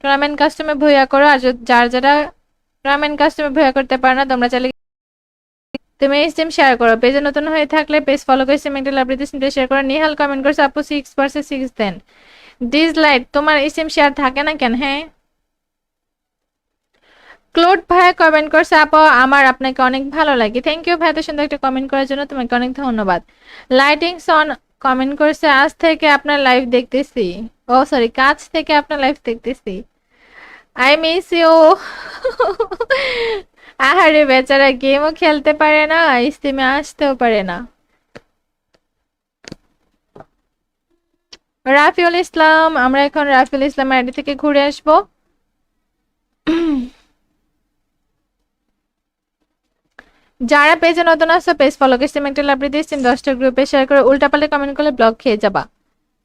S1: টুর্নামেন্ট কাস্টমে ভুয়া করো, আর যারা যারা টুর্নামেন্ট কাস্টমে ভুয়া করতে পারো না তোমরা চাইলে তুমি স্ট্রিম শেয়ার করো। পেজে নতুন হয়ে থাকলে পেজ ফলো করে স্ট্রিম একটা লাইব্রেরিতে স্ট্রিমটা শেয়ার করো। নিহাল কমেন্ট করছে, আপু 6/6 দেন। ডিসলাইক তোমার স্ট্রিম শেয়ার থাকে না কেন? হ্যাঁ ক্লোড ভাইয়া কমেন্ট করছে, আপু আমার আপনাকে অনেক ভালো লাগে। থ্যাংক ইউ ভাই এত সুন্দর একটা কমেন্ট করার জন্য, তোমাকে অনেক ধন্যবাদ। লাইটিং সন কমেন্ট করছে, আজ থেকে আপনার লাইভ দেখতেছি, ও সরি কাজ থেকে আপনার লাইভ দেখতেছি, আই মিস ইউ। আহারে বেচারা গেমও খেলতে পারে না, স্ট্রিমে আসতেও পারে না। রাফিউল ইসলাম, আমরা এখন রাফিউল ইসলাম আইডি থেকে ঘুরে আসবো। যারা পেজে নতুন আসছো পেজ ফলো করে সিমেন্টাল আপডেট দিচ্ছি 10টা গ্রুপে শেয়ার করে উল্টাপাল্টা কমেন্ট করলে ব্লক খেয়ে যাবা।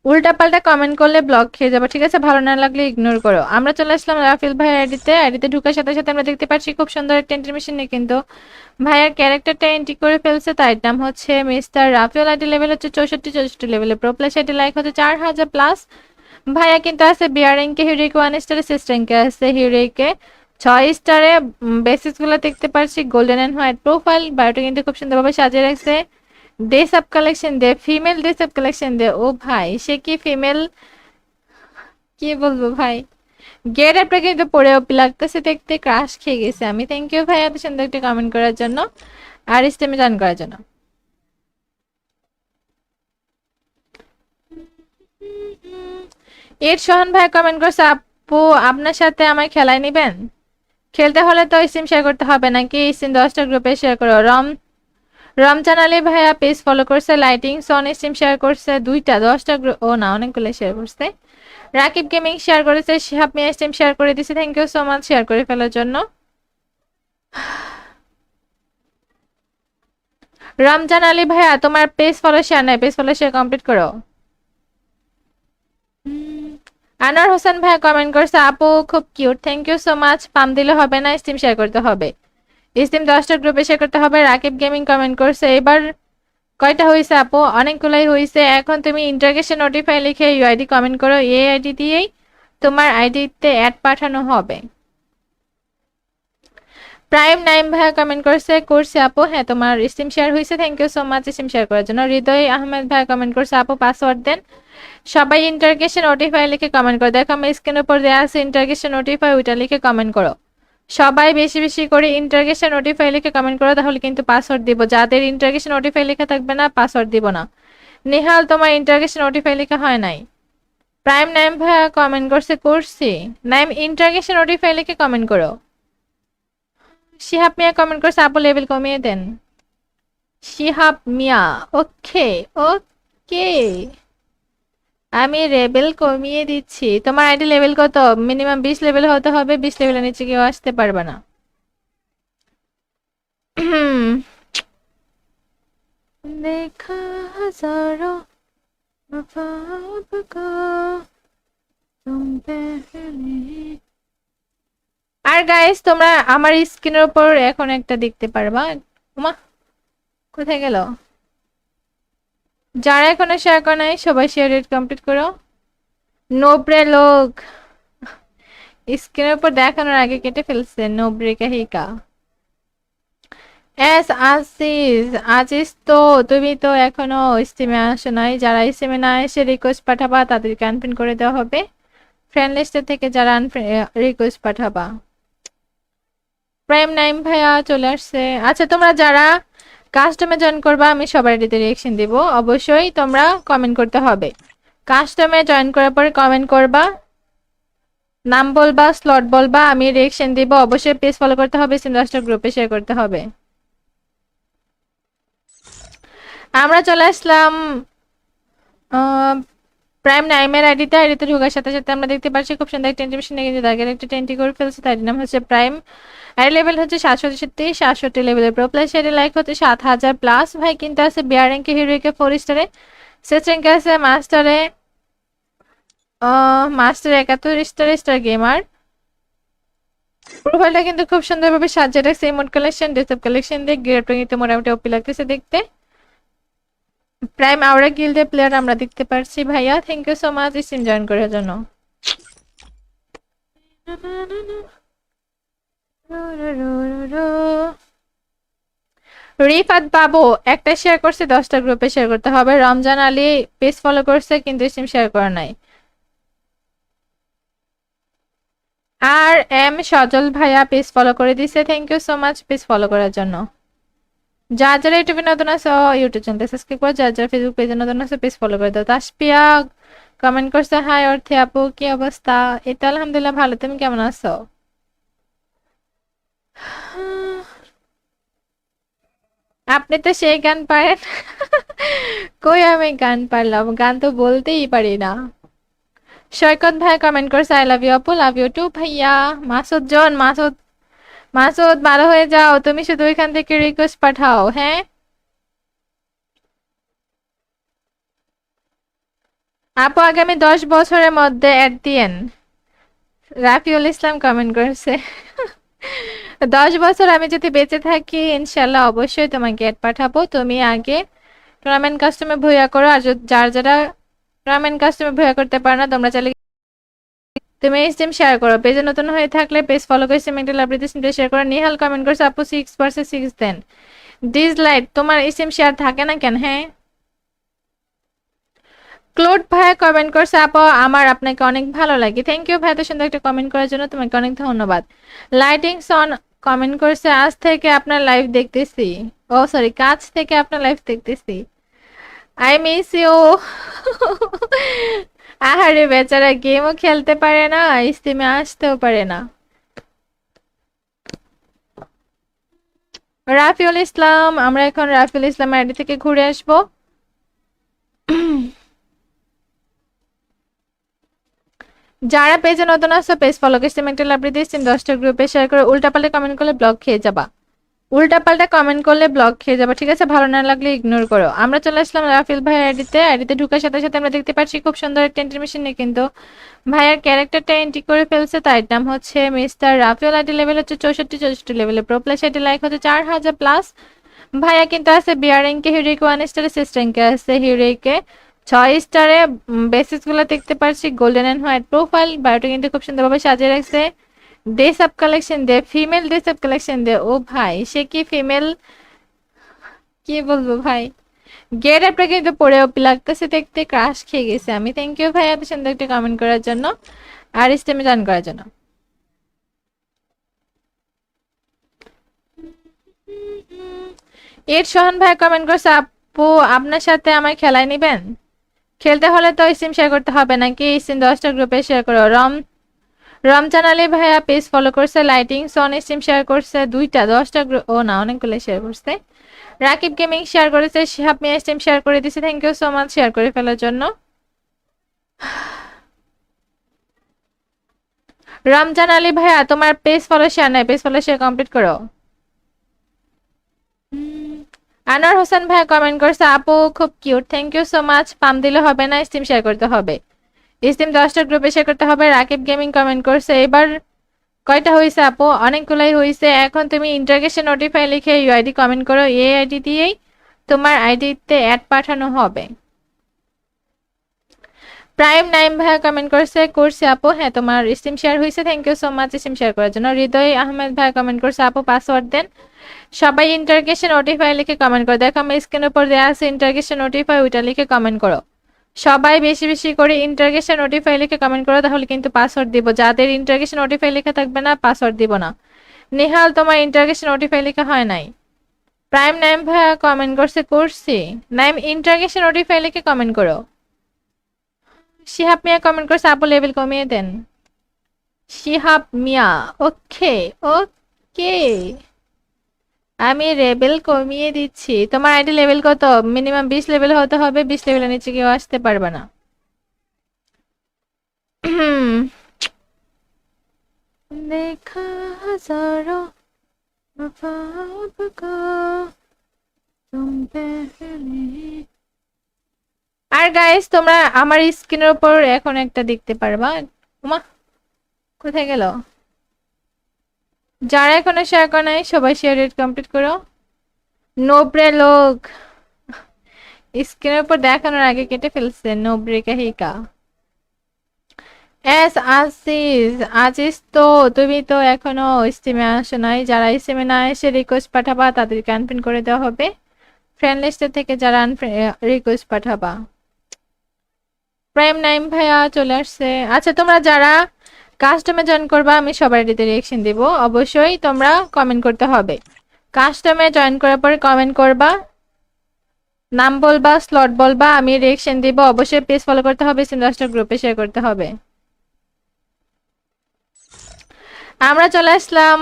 S1: উল্টাপাল্টা কমেন্ট করলে ব্লক খেয়ে যাবা, ঠিক আছে? ভালো না লাগলে ইগনোর করো। আমরা চলে আসলাম রাফিল ভাই আইডিতে ঢুকার সাথে সাথে আমরা দেখতে পাচ্ছি খুব সুন্দর একটা এন্ট্রি মেশিনে কিন্তু ভাইয়ার ক্যারেক্টারটা এন্ট্রি করে ফেলছে। তার নাম হচ্ছে মিস্টার রাফিউল, আইডি লেভেল হচ্ছে 64 লেভেলে, প্রো প্লাস আইডি লাইক হচ্ছে 4000 প্লাস। ভাইয়া কিন্তু আছে বিয়ারিংকে হিউরিকে 1 স্টারে, সিস্টেমকে আছে হিউরিকে 6 স্টারে। বেসিস গুলো দেখতে পাচ্ছি গোল্ডেন এন্ড হোয়াইট প্রোফাইল, বায়োটা কিন্তু খুব সুন্দরভাবে সাজিয়ে রাখছে। ডে সাব কালেকশন দে, ফিমেল ডে সাব কালেকশন দে। ও ভাই সে কি ফিমেল, কি বলবো ভাই, গেট আপটা কিন্তু পরে ওপি লাগতেছে, দেখতে ক্রাশ খেয়ে গেছে আমি। থ্যাংক ইউ ভাই এত সুন্দর একটা কমেন্ট করার জন্য আর স্টেমে জান করার জন্য। এর সোহান ভাই কমেন্ট করছে, আপু আপনার সাথে আমায় খেলায় নিবেন? খেলতে হলে তো স্ট্রিম শেয়ার করতে হবে নাকি? স্ট্রিম 10টা গ্রুপে শেয়ার করো। রমজান আলী ভাইয়া পেজ ফলো করছে, লাইটিং সন স্ট্রিম শেয়ার করছে দুইটা, 10টা গ্রুপ, ও না অনেকগুলো শেয়ার করছে। রাকিব গেমিং শেয়ার করেছে, শিহাব মিয়া স্ট্রিম শেয়ার করে দিছে, thank you so much share করে ফেলার জন্য। রমজান আলী ভাইয়া তোমার পেজ ফলো শেয়ার নাই, পেজ ফলো শেয়ার কমপ্লিট করো। আনোয়ার হোসেন ভাইয়া কমেন্ট করছে, আপু খুব cute, thank you so much. Pump দিলে হবে না, স্ট্রিম শেয়ার করতে হবে, স্ট্রিম 10টা গ্রুপে শেয়ার করতে হবে। রাকিব গেমিং কমেন্ট করছে, এবার কয়টা হয়েছে আপু? অনেকগুলাই হয়েছে। এখন তুমি ইন্টারগেশন নোটিফাই লিখে ইউআইডি কমেন্ট করো, এই আইডি দিয়েই তোমার আইডিতে অ্যাড পাঠানো হবে। প্রাইম নাইম ভাইয়া কমেন্ট করছে আপু, হ্যাঁ তোমার স্ট্রিম শেয়ার হয়েছে, thank you so much stream share করার জন্য। হৃদয় আহমেদ ভাইয়া কমেন্ট করছে, আপু পাসওয়ার্ড দেন। সবাই ইন্টারগেশন নোটিফাই লিখে কমেন্ট করো, দেখো আমি স্ক্রিনের উপর দেওয়া আছে ইন্টারগেশন নোটিফাই, ওইটা লিখে কমেন্ট করো। সবাই বেশি বেশি করে ইন্টারগেশন নোটিফাই লিখে কমেন্ট করো, তাহলে কিন্তু পাসওয়ার্ড দিব। যাদের ইন্টারগেশন নোটিফাই লেখা থাকবে না পাসওয়ার্ড দিব না। নেহাল তোমার ইন্টারগেশন নোটিফাই লেখা হয় নাই। প্রাইম নাইম ভাইয়া কমেন্ট করছি, নাইম ইন্টারগেশন নোটিফাই লিখে কমেন্ট করো। শিহাব মিয়া কমেন্ট করছে, আপু লেভেল কমিয়ে দেন। শিহাব মিয়া, ওকে ওকে, আমি লেভেল কমিয়ে দিচ্ছি। তোমার আইডি লেভেল কত? মিনিমাম 20 লেভেল হতে হবে, 20 লেভেলের নিচে কেউ আসতে পারবে না। দেখা হাজারো আর গাইস তোমরা আমার স্ক্রিনের উপর এখন একটা দেখতে পারবা, উমা কোথায় গেল? যারা এখনো শেয়ার করে নাই সবাই শেয়ার রেট কমপ্লিট করো। নোব্রে লোক স্ক্রিনের উপর দেখানোর আগে কেটে ফেলছে, নোব্রে কাহিকা। এস আজিজ তো তুমি তো এখনো স্টিমে আসো নাই। যারা স্টিমে না এসে রিকোয়েস্ট পাঠাবা তাদেরকে আনফ্রেন্ড করে দেওয়া হবে। ফ্রেন্ড লিস্টে থেকে যারা রিকোয়েস্ট পাঠাবা। প্রাইম নাইম ভাইয়া চলে আসছে। আচ্ছা তোমরা যারা কাস্টমে জয়েন করবা আমি সবার আইডিতে রিঅ্যাকশন দিব, অবশ্যই তোমরা কমেন্ট করতে হবে। কাস্টমে জয়েন করার পরে কমেন্ট করবা, নাম বলবা, স্লট বলবা, আমি রিঅ্যাকশন দিব। অবশ্যই পেজ ফলো করতে হবে, সিনডাস্টার গ্রুপে শেয়ার করতে হবে। আমরা চলে আসলাম প্রাইম নাইমের আইডিতে ঢোকার সাথে সাথে আমরা দেখতে পাচ্ছি খুব সুন্দর একটা এন্ট্রি মেশিনে কিন্তু তার একটা টেন্টি করে ফেলছে। তার নাম হচ্ছে প্রাইম, আইডি লেভেল হচ্ছে 67 লেভেলের, প্রো প্লাস আইডি লাইক হচ্ছে 7000 প্লাস। ভাই কিন্তু আছে বিয়ার র্যাঙ্কে, হিরোইকে 4 স্টারে, সেচ র্যাঙ্কে আছে মাস্টারে 71 স্টারে, স্টার গেমার। প্রোফাইলটা কিন্তু খুব সুন্দরভাবে সাজিয়ে রাখছে, ইমোট কালেকশন, ডেসআপ কালেকশন দিয়ে গ্রেডটা কিন্তু মোটামুটি ওপি লাগতেছে দেখতে। প্রাইম আওরা গিল্ডের প্লেয়ার আমরা দেখতে পাচ্ছি। ভাইয়া thank you so much stream join করার জন্য। রিফাত বাবু একটা শেয়ার করছে, 10টা গ্রুপে শেয়ার করতে হবে। রমজান আলী পেজ ফলো করছে কিন্তু স্ট্রিম শেয়ার করা নাই। আর এম সজল ভাইয়া পেজ ফলো করে দিছে, thank you so much page follow করার জন্য। যারা যারা ইউটিউবে নতুন আছে ইউটিউব চ্যানেলটা সাবস্ক্রাইব করো, যারা যারা ফেসবুক পেজে নতুন আছে পেজ ফলো করে দাও। তাসপিয়া কমেন্ট করছে, হাই অর্থে আপু কি অবস্থা? এই তো আলহামদুলিল্লাহ ভালো, তুমি কেমন আছো? আপনি তো সেই গান পারেন। কই আমি গান পারলাম, গান তো বলতেই পারি না। সৈকত ভাই কমেন্ট করছে আই লাভ ইউ আপু, লাভ ইউ টু ভাইয়া। মাসুদ জন, মাসুদ, মাসুদ ভালো হয়ে যাও, তুমি শুধু এখান থেকে রিকোয়েস্ট পাঠাও। হ্যাঁ আপু, আগামী 10 বছরের মধ্যে অ্যাড দিয়েন। রাফিউল ইসলাম কমেন্ট করছে 10 বছর আমি যদি বেঁচে থাকি ইনশাল্লাহ অবশ্যই তোমাকে অ্যাড পাঠাবো। তুমি আগে টুর্নামেন্ট কাস্টমে ভুয়া করো, আর যার যারা টুর্নামেন্ট কাস্টমে ভুয়া করতে পারো না তোমরা চাইলে তুমি স্টিম শেয়ার করো। পেজে নতুন হয়ে থাকলে পেজ ফলো করে স্টিম একটা লাভ দিতে শেয়ার করো। নিহাল কমেন্ট করছে আপু 6/6 দেন। ডিসলাইক, তোমার স্টিম শেয়ার থাকে না কেন? হ্যাঁ ক্লোড ভাই কমেন্ট করছে আপু আমার আপনাকে অনেক ভালো লাগে। থ্যাংক ইউ ভাই এত সুন্দর একটা কমেন্ট করার জন্য, তোমাকে অনেক ধন্যবাদ। লাইটিং সন কমেন্ট করছে আজ থেকে আপনার লাইভ দেখতেছি, ও সরি কাজ থেকে আপনার লাইভ দেখতেছি। I miss you. আহারে বেচারা গেমও খেলতে পারে না, স্টিমে আসতেও পারে না। রাফিউল ইসলাম, আমরা এখন রাফিউল ইসলাম আইডি থেকে ঘুরে আসবো। যারা পেজে নতুন আসছো পেজ ফলো করে স্টিম একটা লাভ দিয়ে স্টিম 10টা গ্রুপে শেয়ার করে উল্টাপাল্টা কমেন্ট করলে ব্লক খেয়ে যাবা। উল্টাপাল্টা কমেন্ট করলে ব্লক খেয়ে যাবে, ঠিক আছে? ভালো না লাগলে ইগনোর করো। আমরা চলে আসলাম রাফিল ভাই আইডিতে ঢুকার সাথে সাথে আমরা দেখতে পাচ্ছি খুব সুন্দর একটা এন্ট্রি মেশিনে কিন্তু ভাইয়ার ক্যারেক্টারটা এন্ট্রি করে ফেলছে। তার নাম হচ্ছে মিস্টার রাফিল, আইডি লেভেল হচ্ছে 64 লেভেলে, প্রো প্লাস আইডি লাইক হচ্ছে 4000 প্লাস। ভাইয়া কিন্তু আছে বিয়ার র্যাঙ্কে, হিরোইকে 1 স্টারে, সিস র্যাঙ্কে আছে হিরোইকে 6 স্টারে। বেসিস গুলো দেখতে পাচ্ছি গোল্ডেন এন্ড হোয়াইট প্রোফাইল, বায়োটা কিন্তু খুব সুন্দরভাবে সাজিয়ে রাখছে। ডে সাব কালেকশন দে, ফিমেল ডে সাব কালেকশন দে। ও ভাই সে কি ফিমেল, কি বলবো ভাই, গেট আপটা কিন্তু পরে ওপি লাগতেছে দেখতে, ক্রাশ খেয়ে গেছে আমি। থ্যাংক ইউ ভাই এত সুন্দর একটা কমেন্ট করার জন্য আর স্টেমে জয়েন করার জন্য। এর সোহান ভাই কমেন্ট করছে আপু আপনার সাথে আমায় খেলায় নিবেন। খেলতে হলে তো স্টিম শেয়ার করতে হবে নাকি? স্টিম 10টা গ্রুপে শেয়ার করো। রমজান আলী ভাইয়া পেজ ফলো করছে, লাইটিং সন স্টিম শেয়ার করছে 2টা, 10টা গ্রুপ, ও না অনেকগুলো শেয়ার করছে। রাকিব গেমিং শেয়ার করেছে, শিহাব মিয়া স্টিম শেয়ার করে দিছে। Thank you so much share করে ফেলার জন্য। রমজান আলী ভাইয়া তোমার পেজ ফলো শেয়ার নাই, পেজ ফলো শেয়ার কমপ্লিট করো। আনোয়ার হোসেন ভাইয়া কমেন্ট করছে আপু খুব cute, thank you so much. Pump দিলে হবে না, স্টিম শেয়ার করতে হবে। স্টিম 10টা গ্রুপে শেয়ার করতে হবে। রাকিব গেমিং কমেন্ট করছে এবার কয়টা হয়েছে আপু? অনেকগুলাই হয়েছে। এখন তুমি ইন্টারগেশন নোটিফাই লিখে ইউআইডি কমেন্ট করো, এই আইডি দিয়েই তোমার আইডিতে অ্যাড পাঠানো হবে। প্রাইম নাইম ভাইয়া কমেন্ট করছে আপু হ্যাঁ তোমার স্টিম শেয়ার হয়েছে, thank you so much stream share করার জন্য। হৃদয় আহমেদ ভাইয়া কমেন্ট করছে আপু পাসওয়ার্ড দেন। সবাই ইন্টারগেশন নোটিফাই লিখে কমেন্ট করো। দেখো আমি স্ক্রিনের উপর দেওয়া আছে ইন্টারগেশন নোটিফাই, ওইটা লিখে কমেন্ট করো। সবাই বেশি বেশি করে ইন্টারগেশন নোটিফাই লিখে কমেন্ট করো, তাহলে কিন্তু পাসওয়ার্ড দিব। যাদের ইন্টারগেশন নোটিফাই লেখা থাকবে না পাসওয়ার্ড দিব না। নেহাল তোমার ইন্টারগেশন নোটিফাই লেখা হয় নাই। প্রাইম নাইম ভাইয়া কমেন্ট করছি। নাইম ইন্টারগেশন নোটিফাই লিখে কমেন্ট করো। শিহাব মিয়া কমেন্ট করছে আপু লেভেল কমিয়ে দেন। শিহাব মিয়া ওকে ওকে, আমি লেভেল কমিয়ে দিচ্ছি। তোমার আইডি লেভেল কত? মিনিমাম 20 লেভেল হতে হবে, 20 লেভেলের নিচে কেউ আসতে পারবে না। দেখা হাজারো আর গাইস তোমরা আমার স্ক্রিনের উপর এখন একটা দেখতে পারবা। ওমা কোথায় গেল? যারা এখনো শেয়ার করে নাই সবাই শেয়ার রেট কমপ্লিট করো। নোব্রে লোক স্ক্রিনের উপর দেখানোর আগে কেটে ফেলছে। নোব্রে কাহিকা এস আজিজ তো তুমি তো এখনো স্টিমে আসো নাই। যারা স্টিমে না এসে রিকোয়েস্ট পাঠাবা তাদেরকে আনফ্রেন্ড করে দেওয়া হবে। ফ্রেন্ড লিস্টের থেকে যারা রিকোয়েস্ট পাঠাবা। প্রাইম নাইম ভাইয়া চলে আসছে। আচ্ছা তোমরা যারা কাস্টমে জয়েন করবা আমি সবার দিতে রিঅ্যাকশন দিব, অবশ্যই তোমরা কমেন্ট করতে হবে। কাস্টমে জয়েন করার পরে কমেন্ট করবা, নাম বলবা, স্লট বলবা, আমি রিঅ্যাকশন দিব। অবশ্যই পেজ ফলো করতে হবে, 10টা গ্রুপে শেয়ার করতে হবে। আমরা চলে আসলাম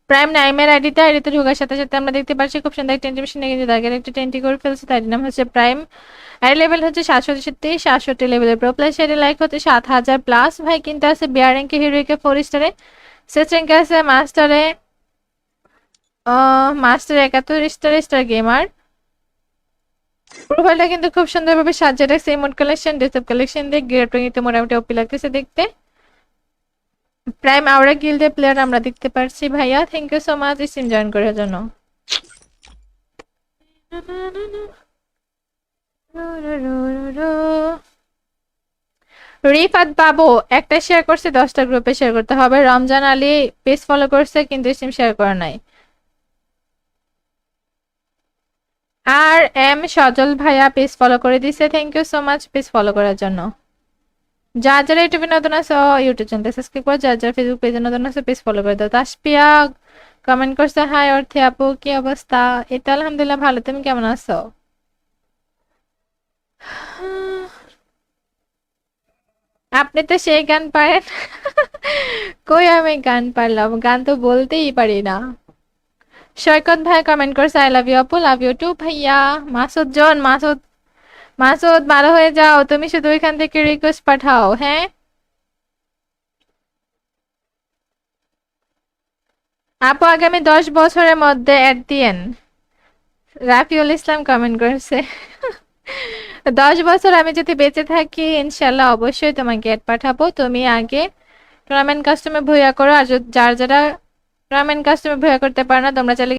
S1: প্রাইম নাইমের আইডিতে ঢোকার সাথে সাথে আমরা দেখতে পাচ্ছি খুব সুন্দর একটা এনিমেশন কিন্তু দাগের একটা টেন্টি করে ফেলছে। তার নাম হচ্ছে প্রাইম। আইডি লেভেল হচ্ছে 767 লেভেলের প্রো প্লাস আইডি লাইক হচ্ছে 7000 প্লাস। ভাই কিন্তু আছে বিয়ার র্যাঙ্কে, হিরোইকে 4 স্টারে, সেচ র্যাঙ্কে আছে মাস্টারে 71 স্টারে, স্টার গেমার। প্রোফাইলটা কিন্তু খুব সুন্দরভাবে সাজিয়ে রাখছে ইমোট কালেকশন, ডেসক্টপ কালেকশন দিয়ে। গ্রেডটা কিন্তু মোটামুটি ওপি লাগতেছে দেখতে। প্রাইম আওরা গিল্ডের প্লেয়ার আমরা দেখতে পারছি। ভাইয়া thank you so much stream join করার জন্য। রিফাত বাবু একটা শেয়ার করছে, 10টা গ্রুপে শেয়ার করতে হবে। রমজান আলী পেজ ফলো করছে কিন্তু স্ট্রিম শেয়ার করা নাই। আর এম সজল ভাইয়া পেজ ফলো করে দিছে, thank you so much page follow করার জন্য। যার যারা ইউটিউবে নতুন আছে ইউটিউব চ্যানেল সাবস্ক্রাইব করে, যার যারা ফেসবুক পেজে নতুন আছে পেজ ফলো করে দাও। তাসপিয়া কমেন্ট করছে হাই অর্থে আপু কি অবস্থা? এটা আলহামদুলিল্লাহ ভালো, তুমি কেমন আছো? আপনি তো সেই গান পারেন। কই আমি গান পারলাম, গান তো বলতেই পারি না। সৈকত ভাই কমেন্ট করছে আই লাভ ইউ আপু, লাভ ইউ টু ভাইয়া। মাসুদ জন, মাসুদ মাসুদ ভালো হয়ে যাও, তুমি শুধু ওইখান থেকে রিকোয়েস্ট পাঠাও। হ্যাঁ আপু আগামী 10 বছরের মধ্যে অ্যাড দিয়েন। রাফিউল ইসলাম কমেন্ট করেছে 10 বছর আমি যদি বেঁচে থাকি ইনশাল্লাহ অবশ্যই তোমাকে অ্যাড পাঠাবো। তুমি আগে টুর্নামেন্ট কাস্টমে ভুয়া করো, আর যারা টুর্নামেন্ট কাস্টমে ভুয়া করতে পারো না তোমরা চাইলে